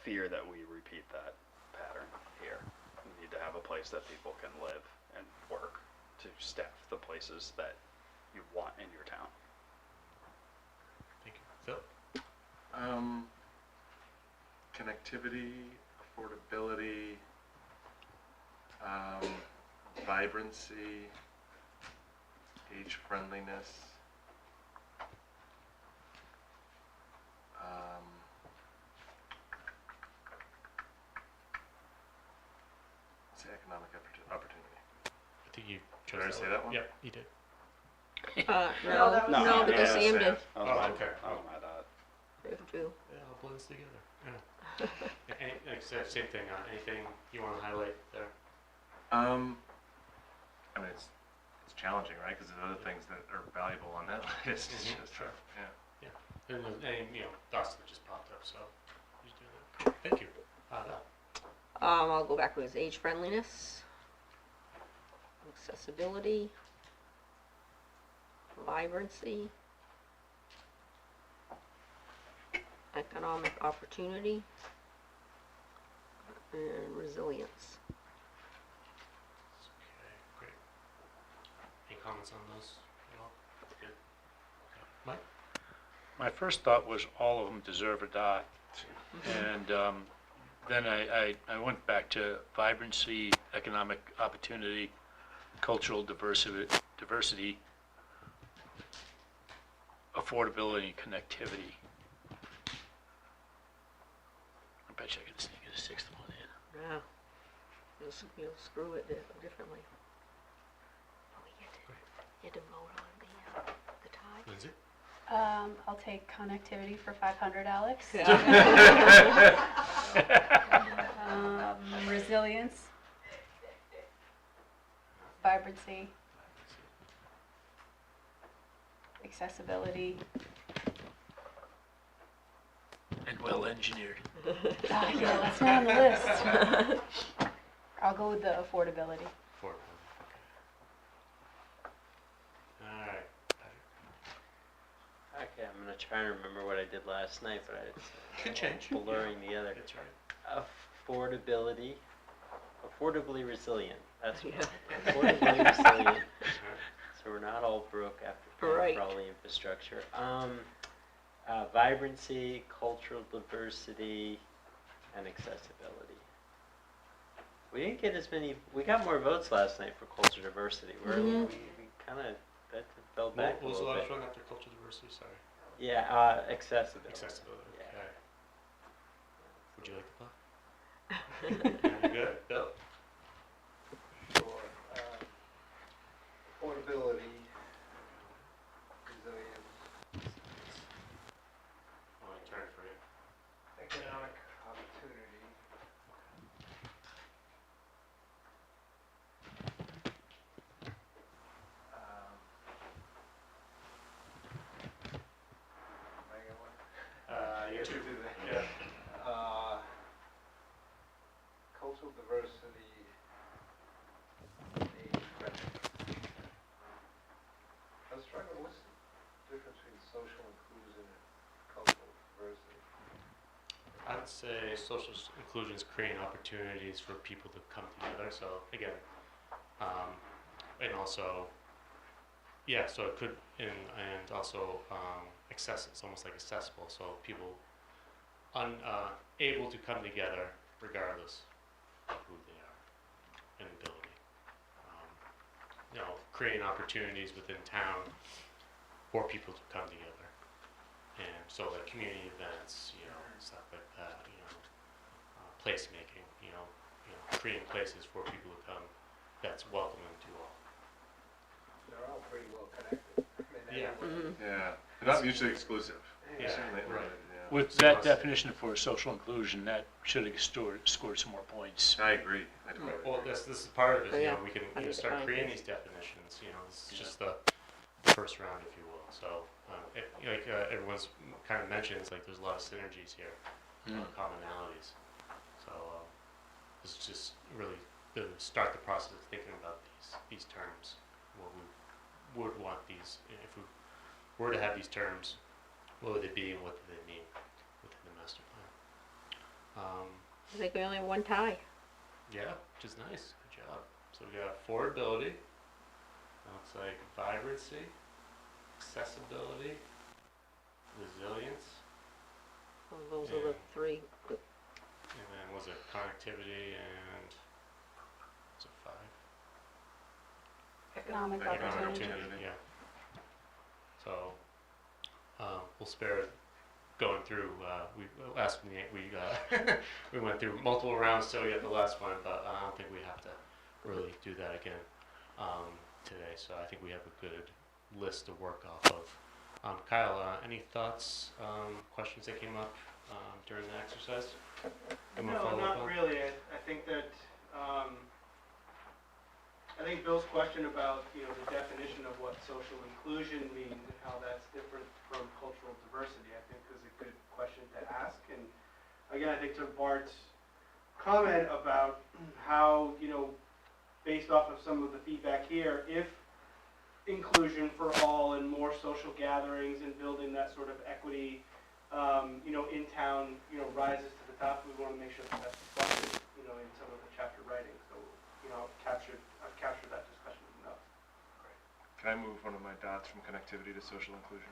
fear that we repeat that pattern here. We need to have a place that people can live and work to staff the places that you want in your town. Thank you. Phil? Connectivity, affordability, vibrancy, age friendliness. Let's say economic opportunity. I think you Did I already say that one? Yep, you did. No, that was- No, because Yeah, Sam Sam. did. That was Oh, my, okay. that was my dad. There's two. Yeah, all blends together. Yeah. Like I said, same thing. Anything you want to highlight there? I mean, it's challenging, right? Because there's other things that are valuable on that list. It's just, Sure. yeah. And thoughts that just popped up. So, you do that. Cool. Thank you. Val. I'll go backwards. Age friendliness, accessibility, vibrancy, economic opportunity, and resilience. Okay, great. Any comments on those at all? Good. Okay. Mike? My first thought was all of them deserve a dot. And then I went back to vibrancy, economic opportunity, cultural diversity, affordability, and connectivity. I bet you I could sneak a sixth one in. Yeah. You'll screw it differently. Oh, we get to vote on the tie. Lindsay? I'll take connectivity for 500, Alex. Resilience, vibrancy, accessibility. And well engineered. Yeah, that's not on the list. I'll go with the affordability. Four. Okay. All right. Okay, I'm gonna try and remember what I did last night, but it's Could change. blurring together. That's right. Affordability, affordably resilient. That's what. Yeah. Affordably resilient. So we're not all broke after paying Right. for all the infrastructure. Vibrancy, cultural diversity, and accessibility. We didn't get as many. We got more votes last night for cultural diversity. Mhm. We kind of that fell What back a was the little last bit. one after cultural diversity? Sorry. Yeah, accessibility. Accessibility. Yeah. Okay. Would you like the plot? Good. Bill? Sure. Affordability, resilience, I'll turn it for you. economic opportunity, am I getting one? You too. Do that. Yeah. Cultural diversity, age friendliness. I was struggling, what's the difference between social inclusion and cultural diversity? I would say social inclusion is creating opportunities for people to come together. So again, and also, yeah. So it could and also it's almost like accessible. So people able to come together regardless of who they are and ability. Creating opportunities within town for people to come together. And so like community events, stuff like that, placemaking, creating places for people to come that's welcoming to all. They're all pretty well connected. I mean, Yeah. everyone- Yeah. They're not mutually exclusive. Yeah, Certainly, right. yeah. With that definition for social inclusion, that should have scored some more points. I agree. I totally Well, agree. this is part of it. Yeah. We can I think start define creating things. these definitions. This is just the first round, if you will. So, everyone's kind of mentioned, it's like there's a lot of synergies here, a lot of commonalities. So, this is just really to start the process of thinking about these terms. What we would want these, if we were to have these terms, what would they be and what do they mean within the master plan? I think we only have one tie. Yeah, which is nice. Good job. So we got affordability. Looks like vibrancy, accessibility, resilience, Well, those are the three. And then was it connectivity and, was it 5? Economic Economic opportunity. opportunity. Yeah. So, we'll spare going through, we went through multiple rounds till we got the last one, but I don't think we have to really do that again, today, so I think we have a good list to work off of. Kyle, any thoughts, questions that came up, during the exercise? You wanna No, follow up not on? really. I think that, I think Bill's question about, the definition of what social inclusion means and how that's different from cultural diversity, I think is a good question to ask. And again, I think to Bart's comment about how, based off of some of the feedback here, if inclusion for all and more social gatherings and building that sort of equity, in town, rises to the top, we want to make sure that that's reflected, in some of the chapter writing. So, I've captured that discussion enough. Can I move one of my dots from connectivity to social inclusion?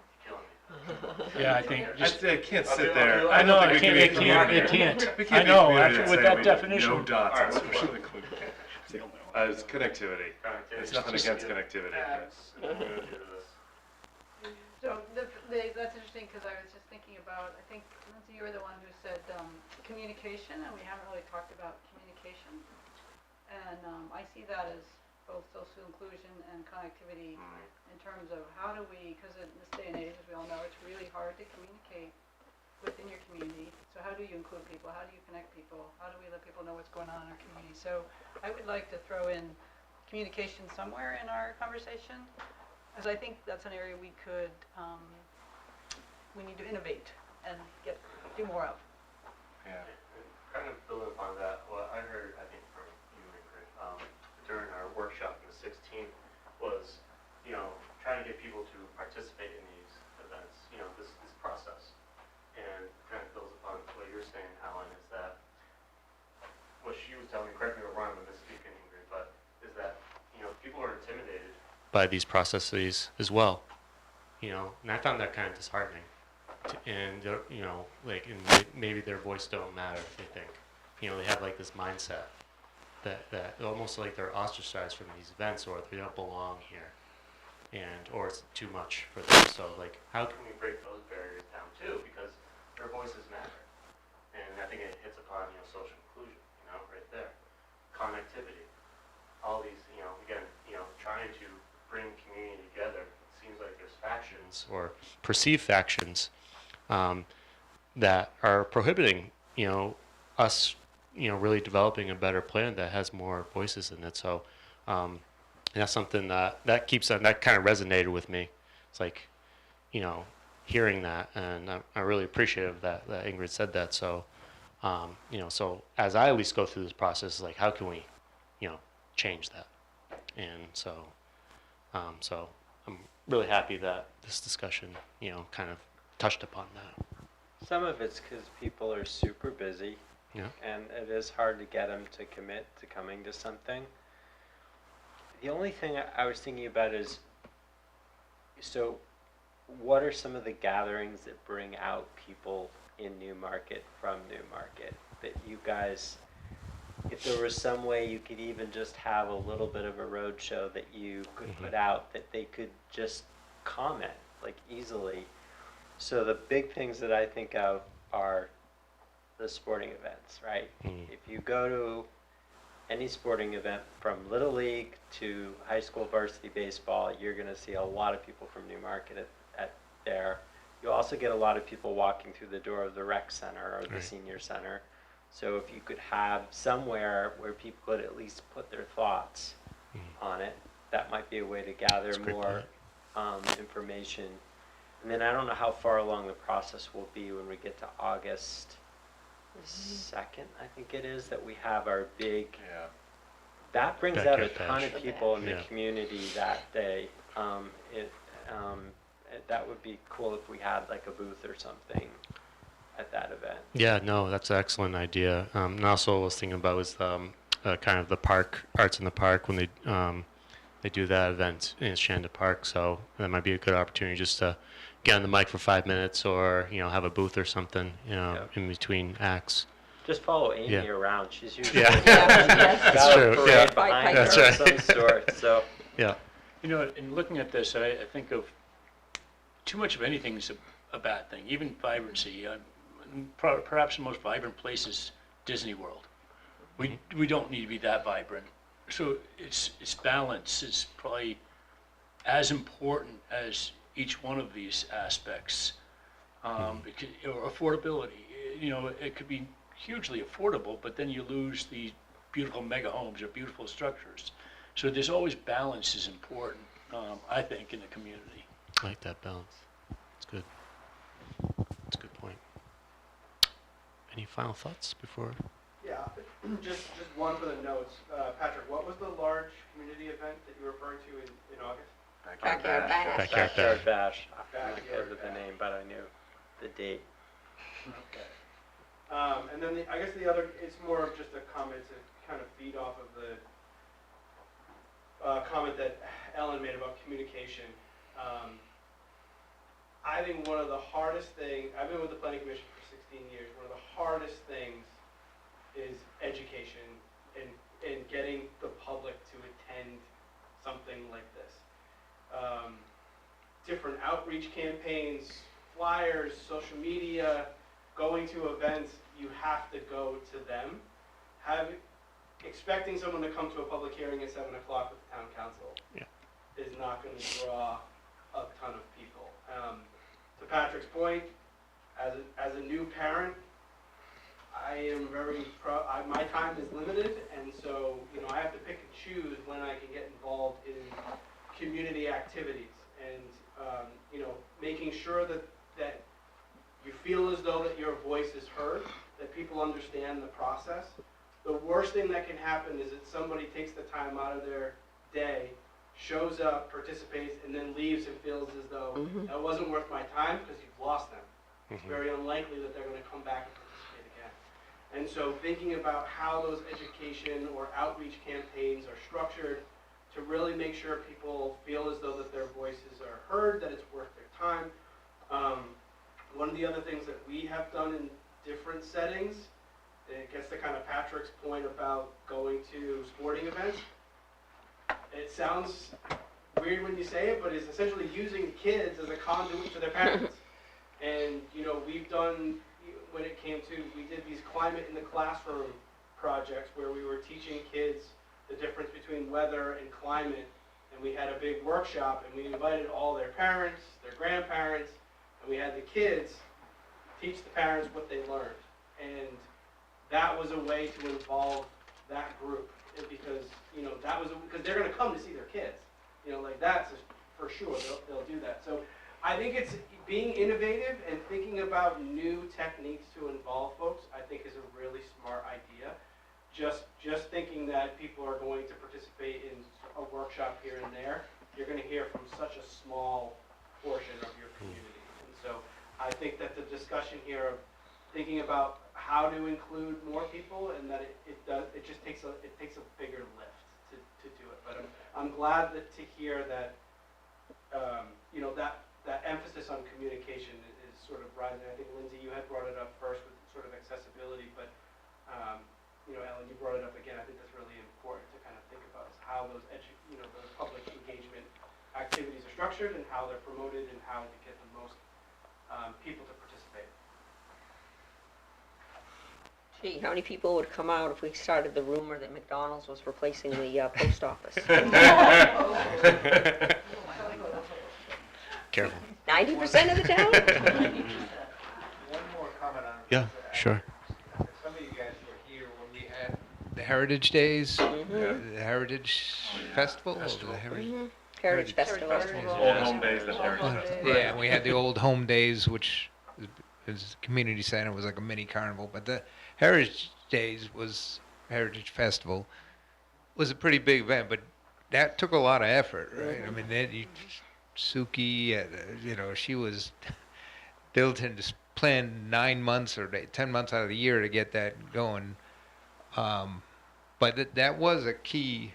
Yeah, I think I can't sit there. I know, don't it think we can't, can be a it community. can't. We I can't be a know, community after that with say that we definition. no dots on Alright, social inclusion. It's connectivity. It's nothing against connectivity. but- So that's interesting because I was just thinking about, I think, Lindsay, you were the one who said communication, and we haven't really talked about communication. And I see that as both social inclusion and connectivity in terms of how do we, because in this day and age, as we all know, it's really hard to communicate within your community. So how do you include people? How do you connect people? How do we let people know what's going on in our community? So I would like to throw in communication somewhere in our conversation, because I think that's an area we could, we need to innovate and do more of. Yeah. Kind of building upon that, what I heard, I think from you, Ingrid, during our workshop on the 16th was, trying to get people to participate in these events, this process. And kind of builds upon what you're saying, Alan, is that what she was telling me, correct me if I'm wrong, I'm misspeaking, Ingrid, but is that, people are intimidated By these processes as well, and I found that kind of disheartening. And maybe their voice don't matter. They think, they have like this mindset that almost like they're ostracized from these events, or they don't belong here, or it's too much for them. So like, how can we break those barriers down too, because their voices matter. And I think it hits upon, social inclusion, right there. Connectivity. All these, again, trying to bring community together. It seems like there's factions or perceived factions that are prohibiting, us, really developing a better plan that has more voices in it. So that's something that kind of resonated with me. It's like, hearing that, and I'm really appreciative that Ingrid said that. So, so as I at least go through this process, like, how can we, change that? And so, so I'm really happy that this discussion, kind of touched upon that. Some of it's because people are super busy, Yeah. and it is hard to get them to commit to coming to something. The only thing I was thinking about is, so what are some of the gatherings that bring out people in Newmarket from Newmarket that you guys, if there was some way you could even just have a little bit of a road show that you could put out that they could just comment like easily. So the big things that I think of are the sporting events, right? If you go to any sporting event from Little League to high school varsity baseball, you're going to see a lot of people from Newmarket at there. You also get a lot of people walking through the door of the rec center or the senior center. So if you could have somewhere where people could at least put their thoughts on it, that might be a way to gather more information. And then I don't know how far along the process will be when we get to August 2nd, I think it is, that we have our big, that brings out a ton of people in the community that day. That would be cool if we had like a booth or something at that event. Yeah, no, that's an excellent idea. And also what I was thinking about was kind of the park, Arts in the Park, when they do that event in Shanda Park. So that might be a good opportunity just to get on the mic for 5 minutes, or have a booth or something, in between acts. Just follow Amy Yeah. around. She's usually Yeah. got That's a true. parade Yeah. behind That's her right. of some sort. So Yeah. In looking at this, I think of too much of anything is a bad thing, even vibrancy. Perhaps the most vibrant place is Disney World. We don't need to be that vibrant. So it's balance is probably as important as each one of these aspects. Or affordability, it could be hugely affordable, but then you lose the beautiful mega homes or beautiful structures. So there's always balance is important, I think, in the community. I like that balance. It's good. It's a good point. Any final thoughts before? Yeah, just one for the notes. Patrick, what was the large community event that you were referring to in August? Backyard bash. Backyard Bash. I'm not Backyard good with the Bash. name, but I knew the date. Okay. And then I guess the other, it's more of just a comment to kind of feed off of the comment that Ellen made about communication. I think one of the hardest things, I've been with the Planning Commission for 16 years, one of the hardest things is education and getting the public to attend something like this. Different outreach campaigns, flyers, social media, going to events, you have to go to them. Expecting someone to come to a public hearing at 7 o'clock with the town council is not going to draw a ton of people. To Patrick's point, as a new parent, I am very my time is limited, and so I have to pick and choose when I can get involved in community activities, and making sure that you feel as though that your voice is heard, that people understand the process. The worst thing that can happen is that somebody takes the time out of their day, shows up, participates, and then leaves and feels as though that wasn't worth my time because you've lost them. It's very unlikely that they're going to come back and participate again. And so thinking about how those education or outreach campaigns are structured to really make sure people feel as though that their voices are heard, that it's worth their time. One of the other things that we have done in different settings, it gets to kind of Patrick's point about going to sporting events. It sounds weird when you say it, but it's essentially using kids as a conduit to their parents. And we've done, when it came to, we did these climate in the classroom projects where we were teaching kids the difference between weather and climate. And we had a big workshop, and we invited all their parents, their grandparents, and we had the kids teach the parents what they learned. And that was a way to involve that group, because because they're going to come to see their kids. That's for sure, they'll do that. So I think it's being innovative and thinking about new techniques to involve folks, I think is a really smart idea. Just thinking that people are going to participate in a workshop here and there, you're going to hear from such a small portion of your community. And so I think that the discussion here of thinking about how to include more people, and that it takes a bigger lift to do it. But I'm glad to hear that that emphasis on communication is sort of rising. I think Lindsay, you had brought it up first with sort of accessibility, but Ellen, you brought it up again. I think that's really important to kind of think about is how those those public engagement activities are structured and how they're promoted and how to get the most people to participate. Gee, how many people would come out if we started the rumor that McDonald's was replacing the post office? Careful. 90% of the town? One more comment on Yeah, sure. Some of you guys were here when we had the Heritage Days, the Heritage Festival. Or the Heritage, Heritage Festival. Old home days and heritage festival. Yeah, and we had the Old Home Days, which is a community center, was like a mini carnival. But the Heritage Days Heritage Festival was a pretty big event, but that took a lot of effort, right? I mean, Suki, she was diligent to plan 9 months or 10 months out of the year to get that going. But that was a key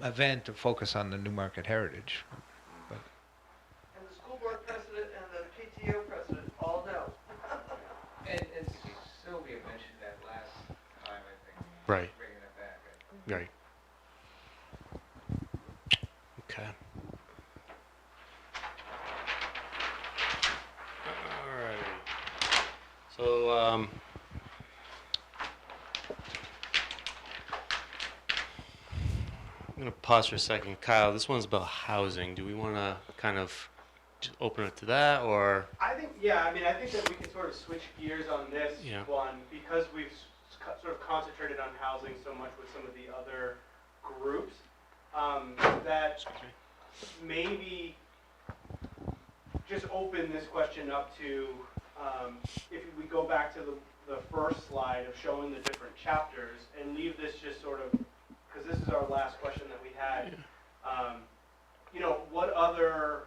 event to focus on the Newmarket heritage. But And the Right. Okay. All right. So, I'm going to pause for a second. Kyle, this one's about housing. Do we want to kind of just open it to that, or? I think, yeah, I mean, I think that we can sort of switch gears on this Yeah. one because we've sort of concentrated on housing so much with some of the other groups, that maybe just open this question up to, if we go back to the first slide of showing the different chapters and leave this just sort of, because this is our last question that we had, you know, what other,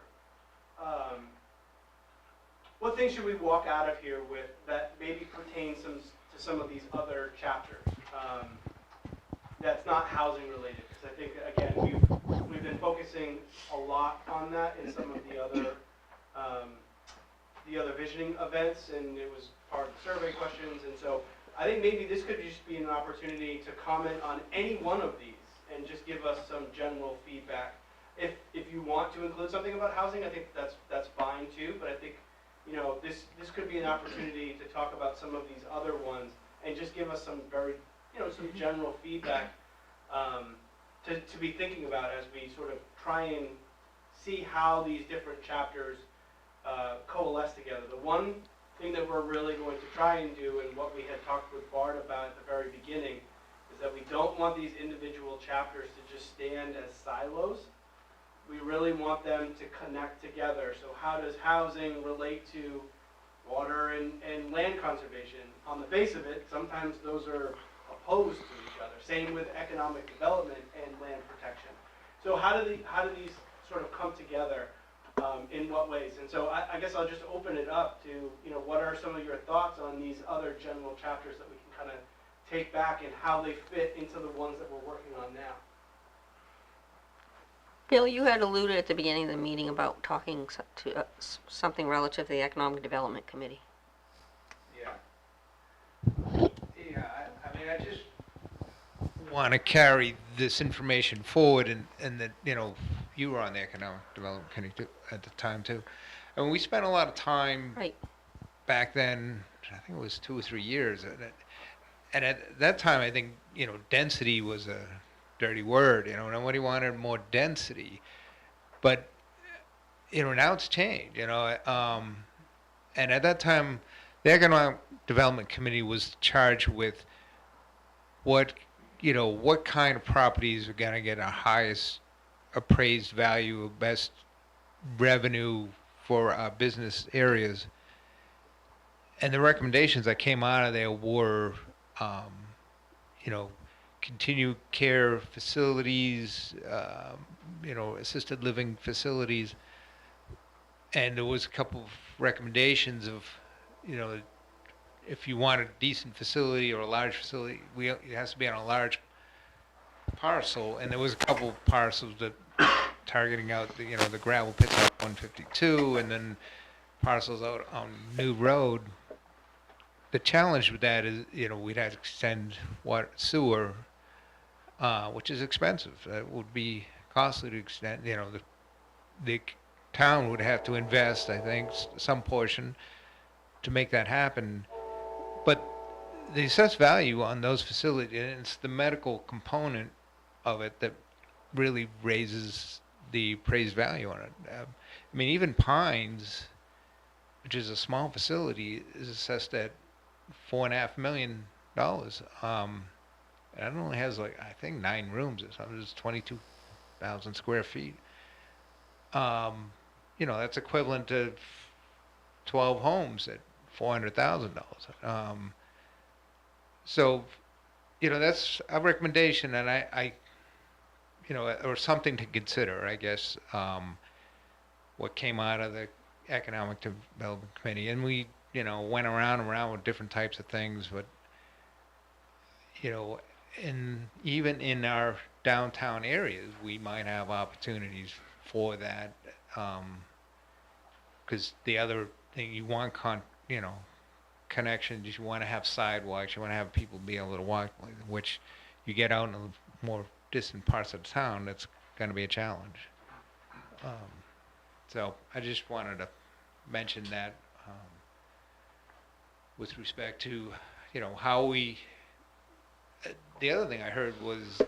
what things should we walk out of here with that maybe pertain to some of these other chapters, that's not housing related? Because I think, again, we've been focusing a lot on that in some of the other visioning events, and it was part of the survey questions, and so I think maybe this could just be an opportunity to comment on any one of these and just give us some general feedback. If you want to include something about housing, I think that's fine too, but I think, you know, this could be an opportunity to talk about some of these other ones and just give us some very, you know, some general feedback to be thinking about as we sort of try and see how these different chapters coalesce together. The one thing that we're really going to try and do, and what we had talked with Bart about at the very beginning, is that we don't want these individual chapters to just stand as silos. We really want them to connect together. So how does housing relate to water and land conservation? On the face of it, sometimes those are opposed to each other. Same with economic development and land protection. So how do these sort of come together? In what ways? And so I guess I'll just open it up to, you know, what are some of your thoughts on these other general chapters that we can kind of take back and how they fit into the ones that we're working on now. Bill, you had alluded at the beginning of the meeting about talking to something relative to the Economic Development Committee. Yeah. Yeah, I mean, I just want to carry this information forward, and that, you know, you were on the Economic Development Committee at the time too, and we spent a lot of time back then. I think it was 2 or 3 years, and at that time, I think, you know, density was a dirty word. You know, nobody wanted more density, but, you know, now it's changed. You know, and at that time, the Economic Development Committee was charged with what kind of properties are going to get a highest appraised value, best revenue for our business areas. And the recommendations that came out of there were, you know, continued care facilities, you know, assisted living facilities. And there was a couple of recommendations of, you know, if you want a decent facility or a large facility, it has to be on a large parcel. And there was a couple of parcels that targeting out the, you know, the gravel pits out 152 and then parcels out on New Road. The challenge with that is, you know, we'd have to extend water, sewer, which is expensive. It would be costly to extend. You know, the town would have to invest, I think, some portion to make that happen. But the assessed value on those facilities, and it's the medical component of it that really raises the appraised value on it. I mean, even Pines, which is a small facility, is assessed at $4.5 million. And it only has, like, I think 9 rooms or something. It's 22,000 square feet. You know, that's equivalent to 12 homes at $400,000. So, you know, that's a recommendation, and I you know, or something to consider, I guess, what came out of the Economic Development Committee. And we, you know, went around with different types of things, but, you know, even in our downtown areas, we might have opportunities for that, because the other thing you want, you know, connections, you want to have sidewalks, you want to have people be able to walk, which you get out in the more distant parts of town, that's going to be a challenge. So I just wanted to mention that with respect to, how we. The other thing I heard was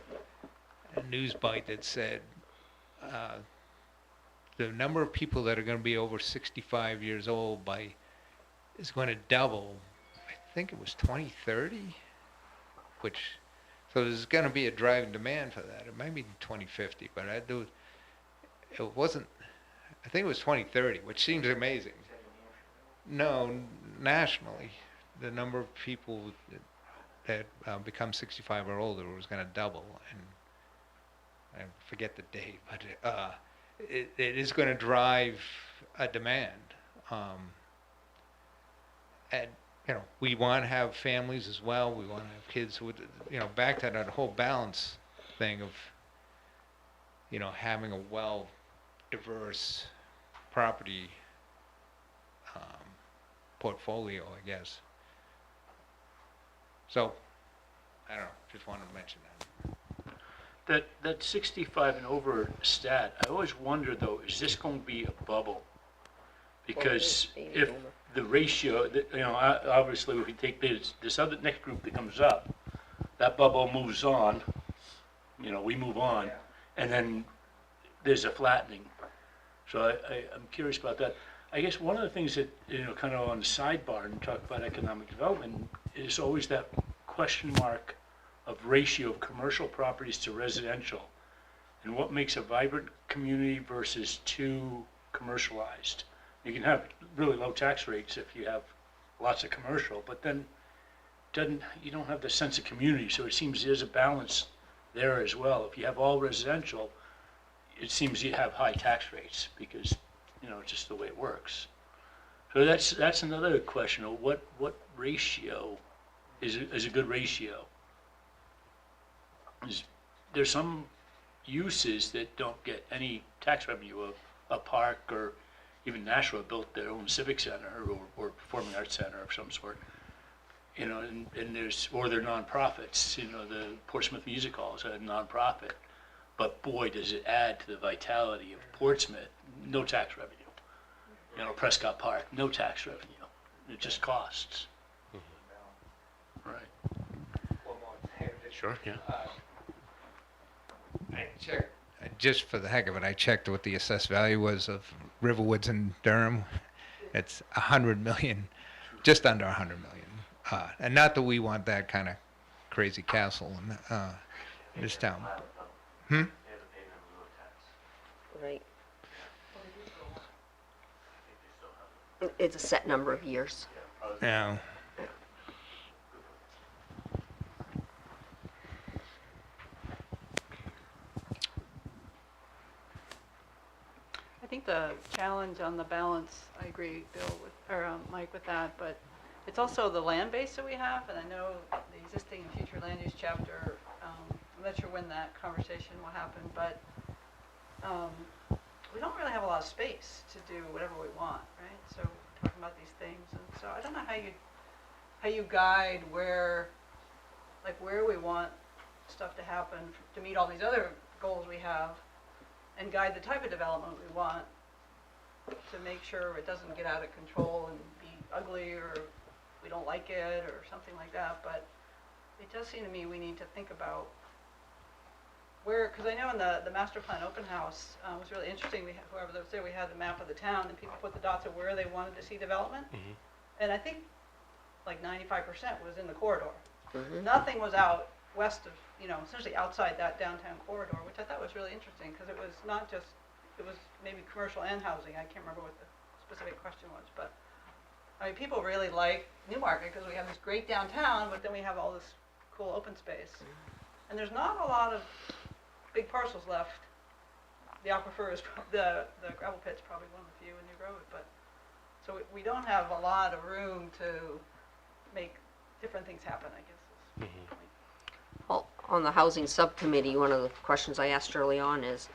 a news bite that said the number of people that are going to be over 65 years old is going to double. I think it was 2030, so there's going to be a driving demand for that. It might be 2050, but it wasn't. I think it was 2030, which seems amazing. No, nationally, the number of people that become 65 or older was going to double, and I forget the date, but it is going to drive a demand. And we want to have families as well. We want to have kids with, back to that whole balance thing of, having a diverse property portfolio, I guess. So, I don't know, just wanted to mention that. That 65 and over stat, I always wonder though, is this going to be a bubble? Because if the ratio, obviously if we take this other next group that comes up, that bubble moves on, we move on, and then there's a flattening. So I'm curious about that. I guess one of the things that, kind of on the sidebar and talk about economic development is always that question mark of ratio of commercial properties to residential, and what makes a vibrant community versus too commercialized. You can have really low tax rates if you have lots of commercial, but then you don't have the sense of community, so it seems there's a balance there as well. If you have all residential, it seems you have high tax rates because, it's just the way it works. So that's another question of what ratio is a good ratio. There's some uses that don't get any tax revenue. A park or even Nashua built their own civic center or performing arts center of some sort. And they're nonprofits. The Portsmouth Music Hall is a nonprofit, but boy, does it add to the vitality of Portsmouth. No tax revenue. Prescott Park, no tax revenue. It just costs. Right. Sure, yeah. I checked, just for the heck of it, I checked what the assessed value was of Riverwoods in Durham. It's 100 million, just under 100 million. And not that we want that kind of crazy castle in this town. Right. It's a set number of years. Yeah. I think the challenge on the balance, I agree, Bill, Mike, with that, but it's also the land base that we have, and I know the existing and future land use chapter, I'm not sure when that conversation will happen, but we don't really have a lot of space to do whatever we want, right? So talking about these things, and so I don't know how you guide where we want stuff to happen to meet all these other goals we have, and guide the type of development we want to make sure it doesn't get out of control and be ugly or we don't like it or something like that. But it does seem to me we need to think about where, because I know in the master plan open house was really interesting. Whoever was there, we had the map of the town and people put the dots of where they wanted to see development. Mm-hmm. And I think like 95% was in the corridor. Mm-hmm. Nothing was out west of, essentially outside that downtown corridor, which I thought was really interesting because it was not just, it was maybe commercial and housing. I can't remember what the specific question was, but I mean, people really like Newmarket because we have this great downtown, but then we have all this cool open space. And there's not a lot of big parcels left. The aquifer is, the gravel pit's probably one of the few in New Road, but so we don't have a lot of room to make different things happen, I guess. Is the point. Well, on the housing subcommittee, one of the questions I asked early on is,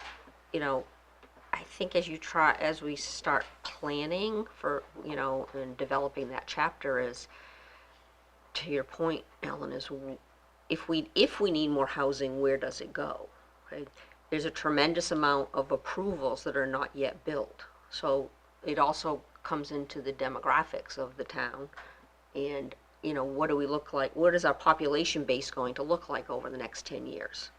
I think as we start planning for, and developing that chapter is, to your point, Ellen, is if we need more housing, where does it go? Okay? There's a tremendous amount of approvals that are not yet built. So it also comes into the demographics of the town, and what do we look like? What is our population base going to look like over the next 10 years?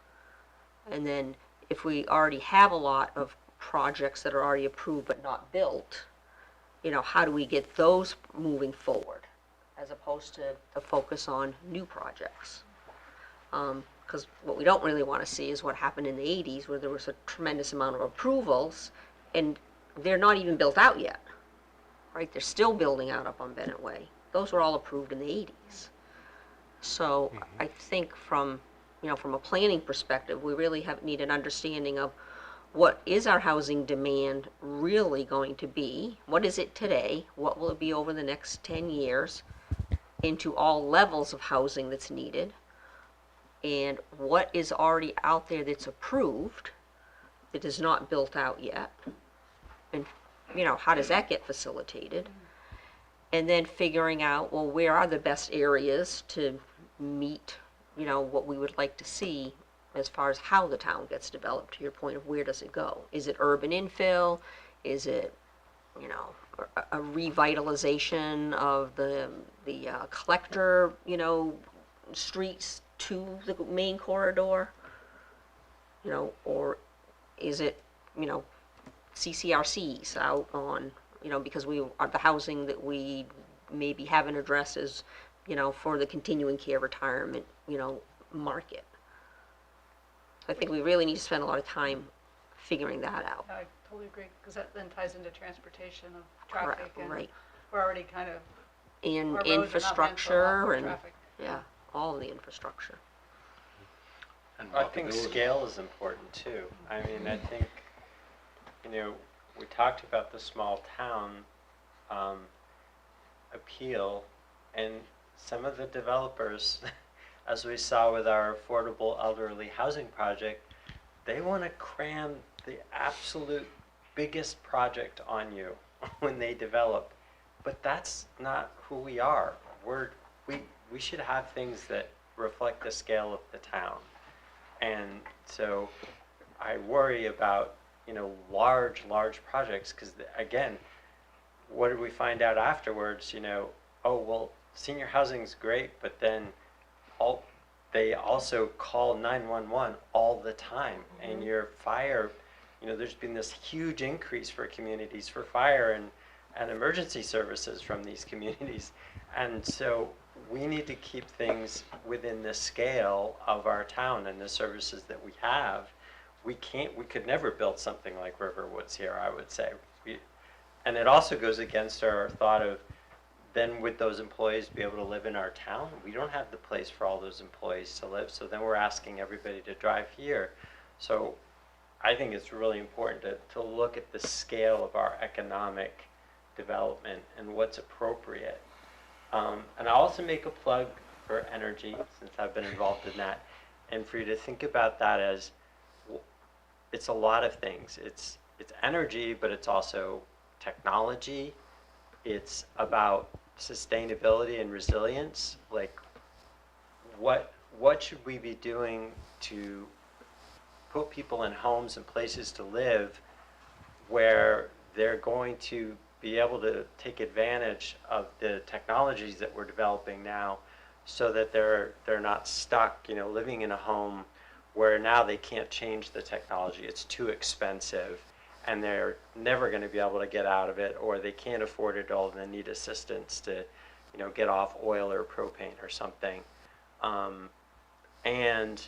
And then if we already have a lot of projects that are already approved but not built, how do we get those moving forward as opposed to the focus on new projects? Because what we don't really want to see is what happened in the 80s, where there was a tremendous amount of approvals and they're not even built out yet, right? They're still building out up on Bennett Way. Those were all approved in the 80s. So I think from a planning perspective, we really need an understanding of what is our housing demand really going to be? What is it today? What will it be over the next 10 years into all levels of housing that's needed? And what is already out there that's approved that is not built out yet? And, how does that get facilitated? And then figuring out, well, where are the best areas to meet, what we would like to see as far as how the town gets developed, to your point of where does it go? Is it urban infill? Is it, a revitalization of the collector, streets to the main corridor? Or is it, CCRCs out on, because we are the housing that we maybe haven't addressed as, for the continuing care retirement, market. I think we really need to spend a lot of time figuring that out. I totally agree, because that then ties into transportation of traffic. Correct, And right. we're already kind of, And our roads are not meant for a lot infrastructure more and, traffic. yeah, all of the infrastructure. And I think walkability. scale is important too. I mean, I think, we talked about the small town appeal, and some of the developers, as we saw with our affordable elderly housing project, they want to cram the absolute biggest project on you when they develop. But that's not who we are. We should have things that reflect the scale of the town. And so I worry about, large projects, because again, what did we find out afterwards? Oh, well, senior housing's great, but then they also call 911 all the time. And your fire, there's been this huge increase for communities for fire and emergency services from these communities. And so we need to keep things within the scale of our town and the services that we have. We could never build something like Riverwoods here, I would say. And it also goes against our thought of, then would those employees be able to live in our town? We don't have the place for all those employees to live, so then we're asking everybody to drive here. So I think it's really important to look at the scale of our economic development and what's appropriate. And I'll also make a plug for energy, since I've been involved in that, and for you to think about that as, it's a lot of things. It's energy, but it's also technology. It's about sustainability and resilience. Like, what should we be doing to put people in homes and places to live where they're going to be able to take advantage of the technologies that we're developing now, so that they're not stuck, living in a home where now they can't change the technology. It's too expensive, and they're never going to be able to get out of it, or they can't afford it all and they need assistance to, get off oil or propane or something. And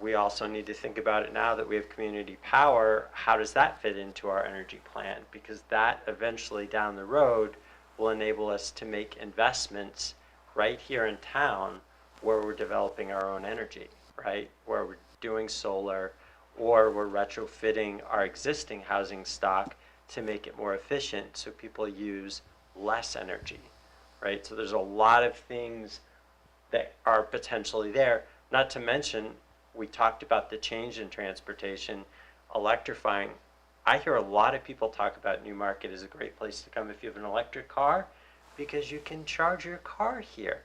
we also need to think about it now that we have community power. How does that fit into our energy plan? Because that eventually down the road will enable us to make investments right here in town where we're developing our own energy, right? Where we're doing solar, or we're retrofitting our existing housing stock to make it more efficient so people use less energy, right? So there's a lot of things that are potentially there, not to mention we talked about the change in transportation, electrifying. I hear a lot of people talk about Newmarket as a great place to come if you have an electric car, because you can charge your car here.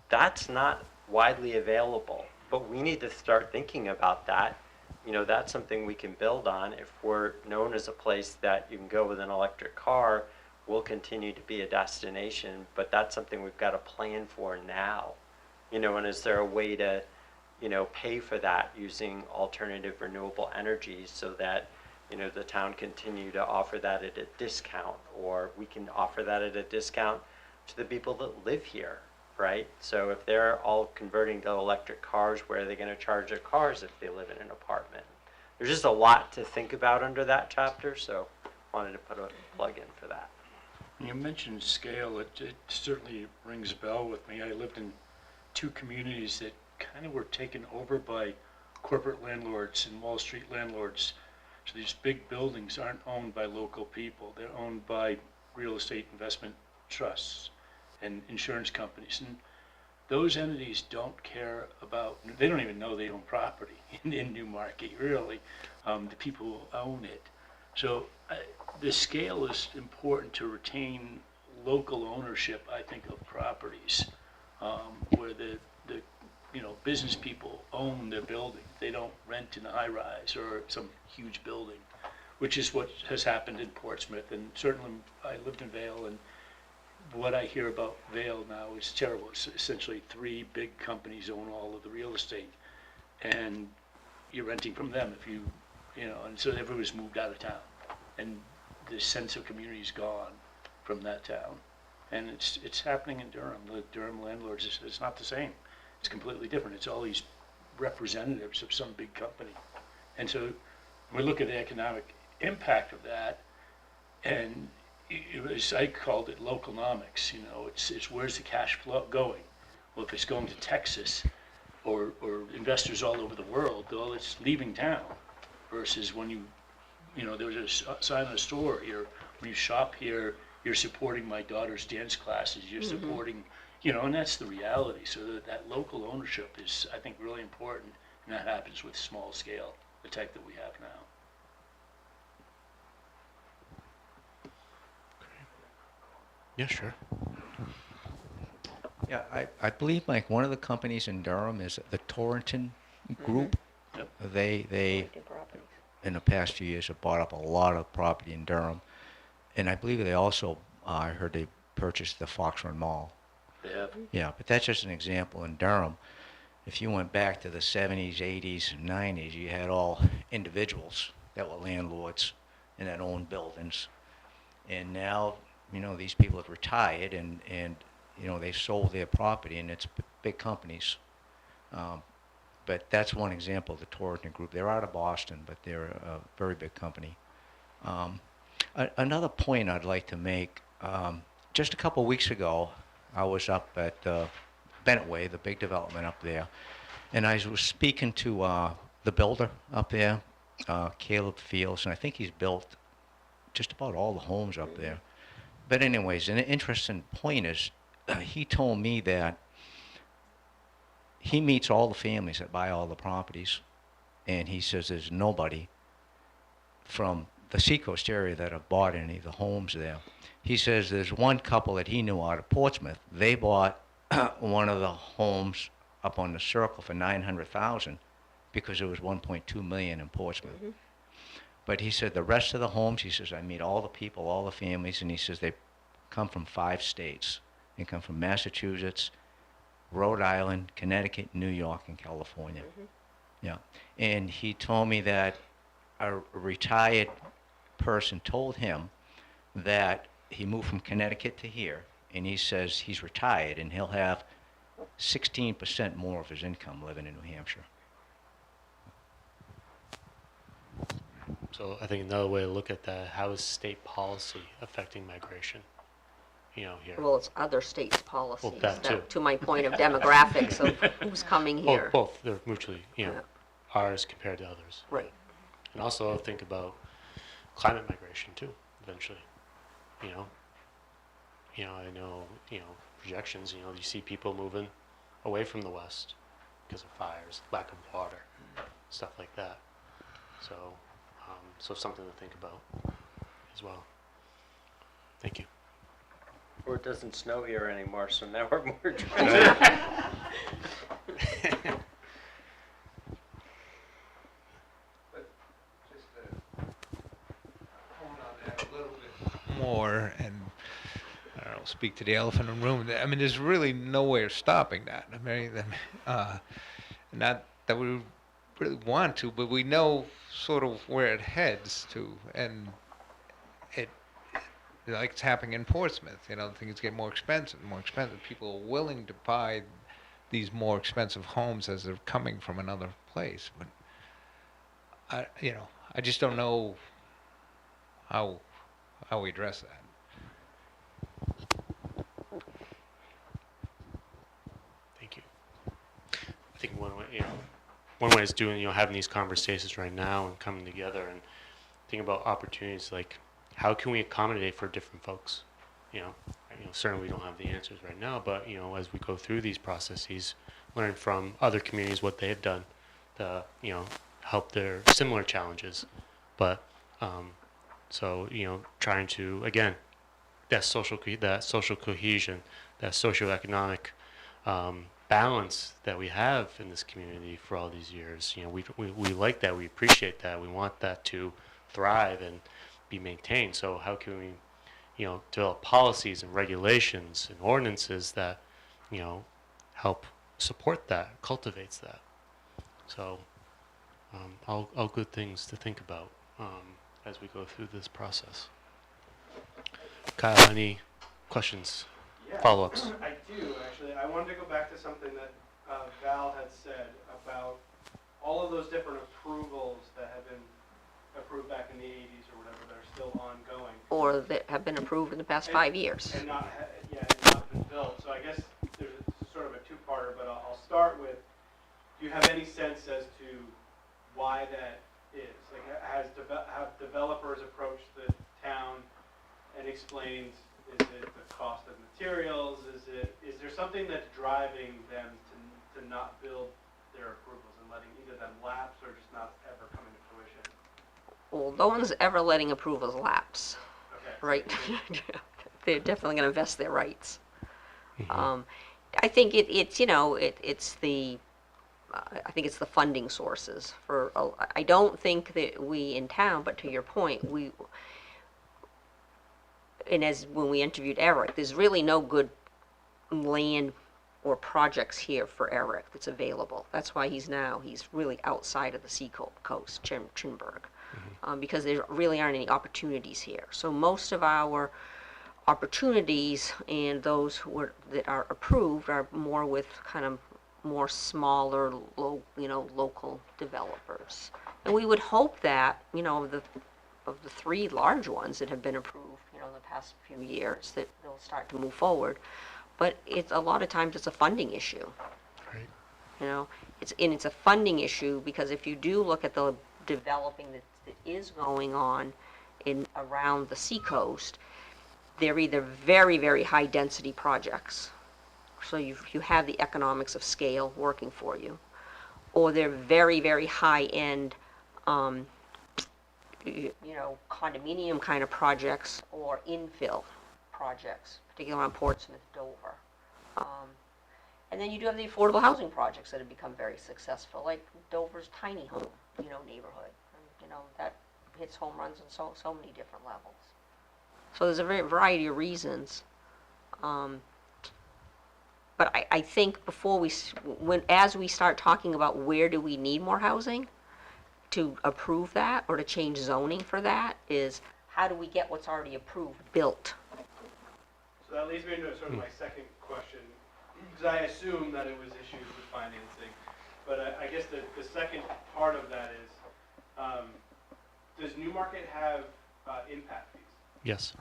That's not widely available. But we need to start thinking about that. You know, that's something we can build on. If we're known as a place that you can go with an electric car, we'll continue to be a destination, but that's something we've got to plan for now. You know, and is there a way to, you know, pay for that using alternative renewable energies so that, you know, the town continue to offer that at a discount, or we can offer that at a discount to the people that live here, right? So if they're all converting to electric cars, where are they going to charge their cars if they live in an apartment? There's just a lot to think about under that chapter, so wanted to put a plug in for that. You mentioned scale. It certainly rings a bell with me. I lived in 2 communities that kind of were taken over by corporate landlords and Wall Street landlords. So these big buildings aren't owned by local people. They're owned by real estate investment trusts and insurance companies. And those entities don't care about, they don't even know they own property in Newmarket, really, the people who own it. So the scale is important to retain local ownership, I think, of properties, where the you know, business people own their building. They don't rent in a high rise or some huge building, which is what has happened in Portsmouth. And certainly I lived in Vail, and what I hear about Vail now is terrible. It's essentially 3 big companies own all of the real estate, and you're renting from them if you know, and so everybody's moved out of town, and the sense of community is gone from that town. And it's happening in Durham. The Durham landlords, it's not the same. It's completely different. It's all these representatives of some big company. And so we look at the economic impact of that, and it was, I called it loconomics. You know, it's where's the cash flow going? Well, if it's going to Texas or investors all over the world, well, it's leaving town. Versus when you know, there was a sign in a store here, when you shop here, you're supporting my daughter's dance classes, you're supporting, you know, and that's the reality. So that local ownership is, I think, really important, and that happens with small scale, the type that we have now. Yeah, sure. Yeah, I believe, Mike, one of the companies in Durham is the Torrington Group. Yep. They in the past few years have bought up a lot of property in Durham, and I believe they also, I heard they purchased the Fox Run Mall. They have. Yeah, but that's just an example. In Durham, if you went back to the 70s, 80s, and 90s, you had all individuals that were landlords and that owned buildings. And now, you know, these people have retired, and you know, they sold their property, and it's big companies. But that's one example of the Torrington Group. They're out of Boston, but they're a very big company. Another point I'd like to make, just a couple weeks ago, I was up at Bennett Way, the big development up there, and I was speaking to the builder up there, Caleb Fields, and I think he's built just about all the homes up there. But anyways, an interesting point is, he told me that he meets all the families that buy all the properties, and he says there's nobody from the Seacoast area that have bought any of the homes there. He says there's one couple that he knew out of Portsmouth. They bought one of the homes up on the Circle for $900,000 because it was $1.2 million in Portsmouth. But he said the rest of the homes, he says, I meet all the people, all the families, and he says they come from 5 states. They come from Massachusetts, Rhode Island, Connecticut, New York, and California. Yeah. And he told me that a retired person told him that he moved from Connecticut to here, and he says he's retired and he'll have 16% more of his income living in New Hampshire. So I think another way to look at that, how is state policy affecting migration? You know, here. Well, it's other states' policies. Well, that too. To my point of demographics of who's coming here. Both, they're mutually, you know, Yeah. ours compared to others. Right. And also think about climate migration too, eventually. You know, I know, you know, projections, you know, you see people moving away from the West because of fires, lack of water, stuff like that. So, so something to think about as well. Thank you. Or it doesn't snow here anymore, so now we're more speak to the elephant in the room. I mean, there's really no way of stopping that. Not that we really want to, but we know sort of where it heads to, and it like it's happening in Portsmouth. Things get more expensive and more expensive. People are willing to buy these more expensive homes as they're coming from another place. But I just don't know how we address that. Thank you. I think one way is doing, having these conversations right now and coming together and thinking about opportunities like how can we accommodate for different folks. Certainly we don't have the answers right now, but as we go through these processes, learn from other communities what they have done to help their similar challenges. But trying to, again, that social cohesion, that socioeconomic balance that we have in this community for all these years. We like that, we appreciate that, we want that to thrive and be maintained. So how can we develop policies and regulations and ordinances that help support that, cultivates that. So all good things to think about as we go through this process. Kyle, any questions, follow-ups? I do, actually. I wanted to go back to something that Val had said about all of those different approvals that have been approved back in the 80s or whatever that are still ongoing. Or that have been approved in the past 5 years. And not been built. So I guess there's sort of a two-parter, but I'll start with, do you have any sense as to why that is? Like, have developers approached the town and explained, is it the cost of materials? Is there something that's driving them to not build their approvals and letting either them lapse or just not ever come into fruition? Well, no one's ever letting approvals lapse, Okay. right? They're definitely going to vest their rights. I think it's the funding sources for. I don't think that we in town, but to your point, and as when we interviewed Eric, there's really no good land or projects here for Eric that's available. That's why he's really outside of the seacoast, Chinburg, because there really aren't any opportunities here. So most of our opportunities and those that are approved are more with kind of more smaller, local developers. And we would hope that, of the 3 large ones that have been approved, in the past few years, that they'll start to move forward. But it's a lot of times it's a funding issue. Right. It's a funding issue because if you do look at the developing that is going on around the seacoast, they're either very, very high density projects. So you have the economics of scale working for you, or they're very, very high end, condominium kind of projects or infill projects, particularly on Portsmouth, Dover. And then you do have the affordable housing projects that have become very successful, like Dover's tiny home, neighborhood. That hits home runs on so many different levels. So there's a variety of reasons. But I think as we start talking about where do we need more housing, to approve that or to change zoning for that is how do we get what's already approved built? So that leads me into sort of my second question, because I assume that it was issues with financing. But I guess the second part of that is, does Newmarket have impact fees? Yes.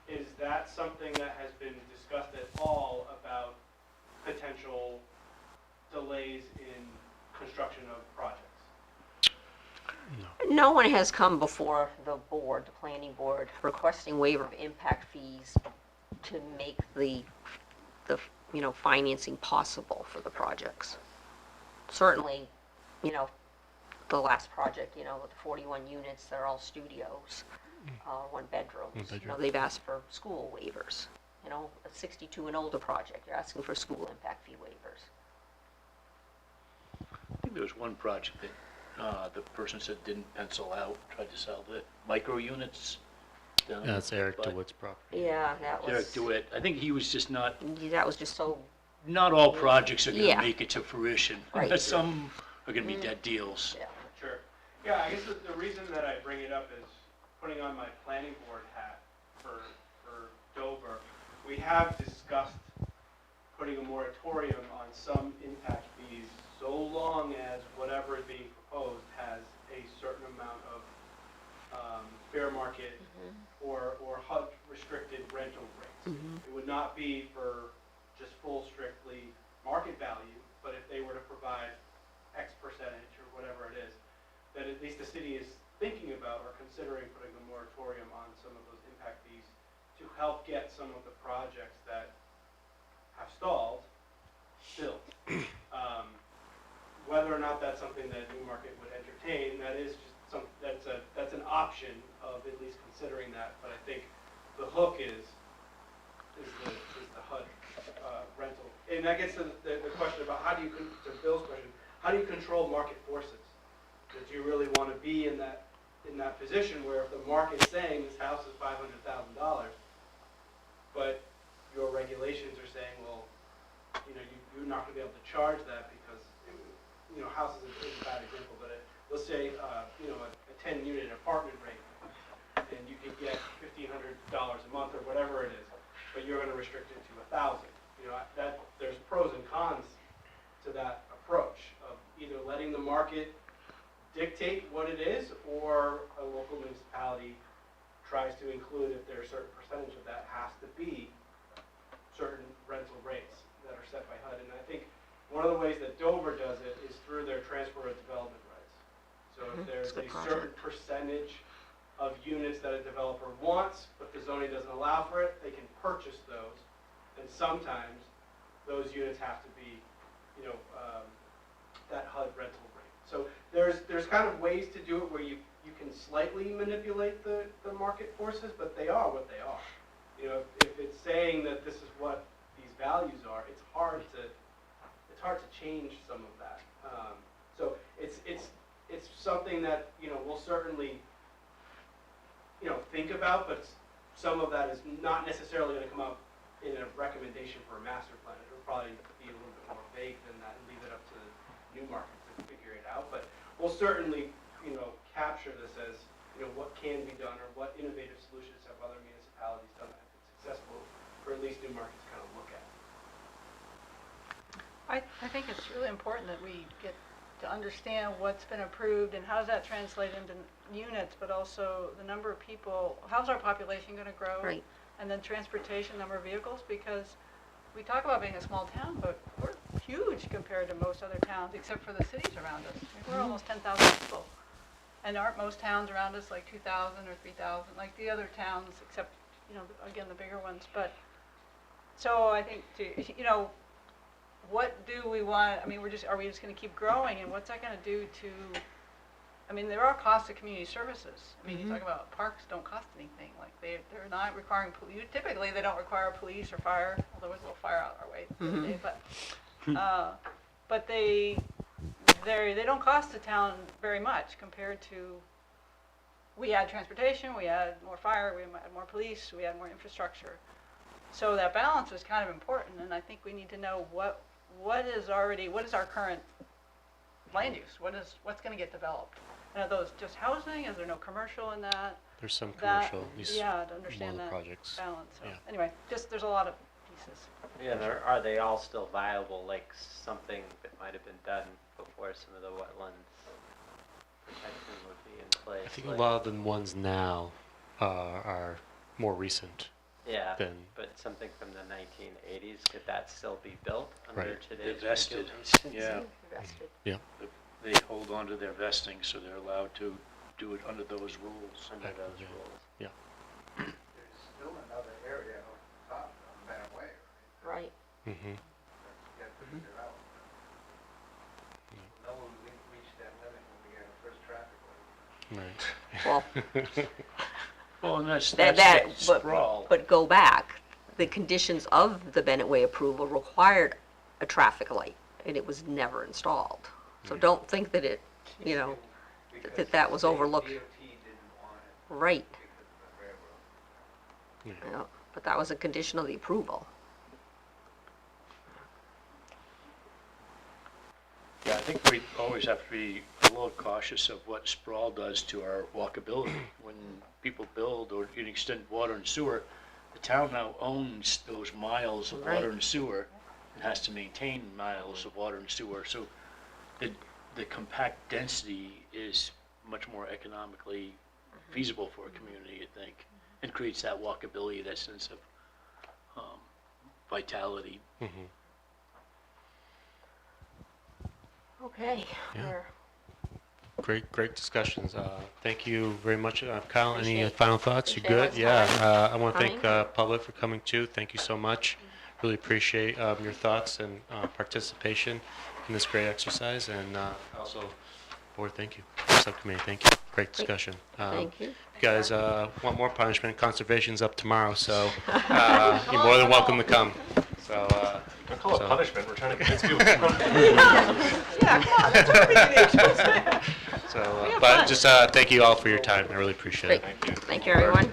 Is that something that has been discussed at all about potential delays in construction of projects? No one has come before the planning board, requesting waiver of impact fees to make the financing possible for the projects. Certainly, the last project, with the 41 units, they're all studios, 1 bedrooms. They've asked for school waivers. A 62 and older project, you're asking for school impact fee waivers. I think there was one project that the person said didn't pencil out, tried to sell the micro units. That's Eric but DeWitt's property. Yeah, that was. Eric DeWitt, I think he was just not, That was just so. not all projects are Yeah. gonna make it to fruition. Right. Some are gonna be dead deals. Yeah. Sure. Yeah, I guess the reason that I bring it up is putting on my planning board hat for Dover. We have discussed putting a moratorium on some impact fees so long as whatever is being proposed has a certain amount of fair market or HUD restricted rental rates. It would not be for just full strictly market value, but if they were to provide X percentage or whatever it is, that at least the city is thinking about or considering putting a moratorium on some of those impact fees to help get some of the projects that have stalled built. Whether or not that's something that Newmarket would entertain, that is just that's an option of at least considering that. But I think the hook is the HUD rental, and that gets to the question about how do you, to Bill's question, how do you control market forces? Do you really want to be in that position where if the market's saying this house is $500,000, but your regulations are saying, well, you're not going to be able to charge that because, house is a bad example, but let's say, a 10-unit apartment rate, and you could get $1,500 a month or whatever it is, but you're going to restrict it to $1,000. There's pros and cons to that approach of either letting the market dictate what it is, or a local municipality tries to include, if there's a certain percentage of that has to be certain rental rates that are set by HUD. And I think one of the ways that Dover does it is through their transfer of development rights. So if there's a certain percentage of units that a developer wants, but the zoning doesn't allow for it, they can purchase those. And sometimes those units have to be, that HUD rental rate. So there's kind of ways to do it where you can slightly manipulate the market forces, but they are what they are. If it's saying that this is what these values are, it's hard to change some of that. So it's something that we'll certainly think about, but some of that is not necessarily going to come up in a recommendation for a master plan. It'll probably be a little bit more vague than that and leave it up to Newmarket to figure it out. But we'll certainly capture this as what can be done or what innovative solutions have other municipalities done that have been successful for at least Newmarket to kind of look at. I think it's really important that we get to understand what's been approved and how does that translate into units, but also the number of people, how's our population going to grow? Right. And then transportation, number of vehicles, because we talk about being a small town, but we're huge compared to most other towns, except for the cities around us. I mean, we're almost 10,000 people. And aren't most towns around us like 2,000 or 3,000, like the other towns, except, again, the bigger ones. But, so I think, what do we want? I mean, are we just going to keep growing? And what's that going to do to, there are costs to community services. You talk about parks don't cost anything. Like, they're not requiring, typically they don't require police or fire, although there was a little fire out our way the other day. But they don't cost the town very much compared to, we add transportation, we add more fire, we add more police, we add more infrastructure. So that balance is kind of important, and I think we need to know what is our current land use? What's going to get developed? And are those just housing? Is there no commercial in that? There's some commercial, at least to one understand of the that projects. balance. So Yeah. anyway, there's a lot of pieces. Yeah, and are they all still viable, like something that might have been done before some of the wetlands protection would be in place? I think a lot of the ones now are more recent. Yeah, than, but something from the 1980s, could that still be built under Right. today's They're vested, regulations? yeah. Invested. yeah. They hold on to their vesting, so they're allowed to do it under those rules. Under those Yeah. rules. Yeah. There's still another area up top on that way, right? Right. Mm-hmm. That's yet to be developed. No one reached that limit when we had our first traffic light. Right. Well, Well, and that's that, sprawl. but go back. The conditions of the Bennett Way approval required a traffic light, and it was never installed. So don't think that it, Because that was the state overlooked. DOT didn't want it Right. because of the railroad. Yeah. you know, but that was a condition of the approval. Yeah, I think we always have to be a little cautious of what sprawl does to our walkability. When people build or extend water and sewer, the town now owns those miles of water and sewer and has to maintain miles of water and sewer. So the compact density is much more economically feasible for a community, I think, and creates that walkability, that sense of vitality. Mm-hmm. Okay. Yeah. Great discussions. Thank you very much. Kyle, any Appreciate- final thoughts? You appreciate good? everyone's Yeah. I want to thank coming. public for coming too. Thank you so much. Really appreciate your thoughts and participation in this great exercise. And also, board, thank you. Subcommittee, thank you. Great discussion. Thank you. You guys want more punishment? Conservation's up tomorrow, so you're more than welcome to come. So. Don't call it So- punishment, we're trying to convince people to come. Yeah, come on, that's what we need. So, but just thank you all for your time. I really appreciate it. Great. Thank you, everyone.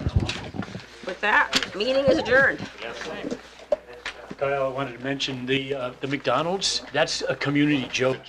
With that, meeting is adjourned. Kyle, I wanted to mention the McDonald's, that's a community joke.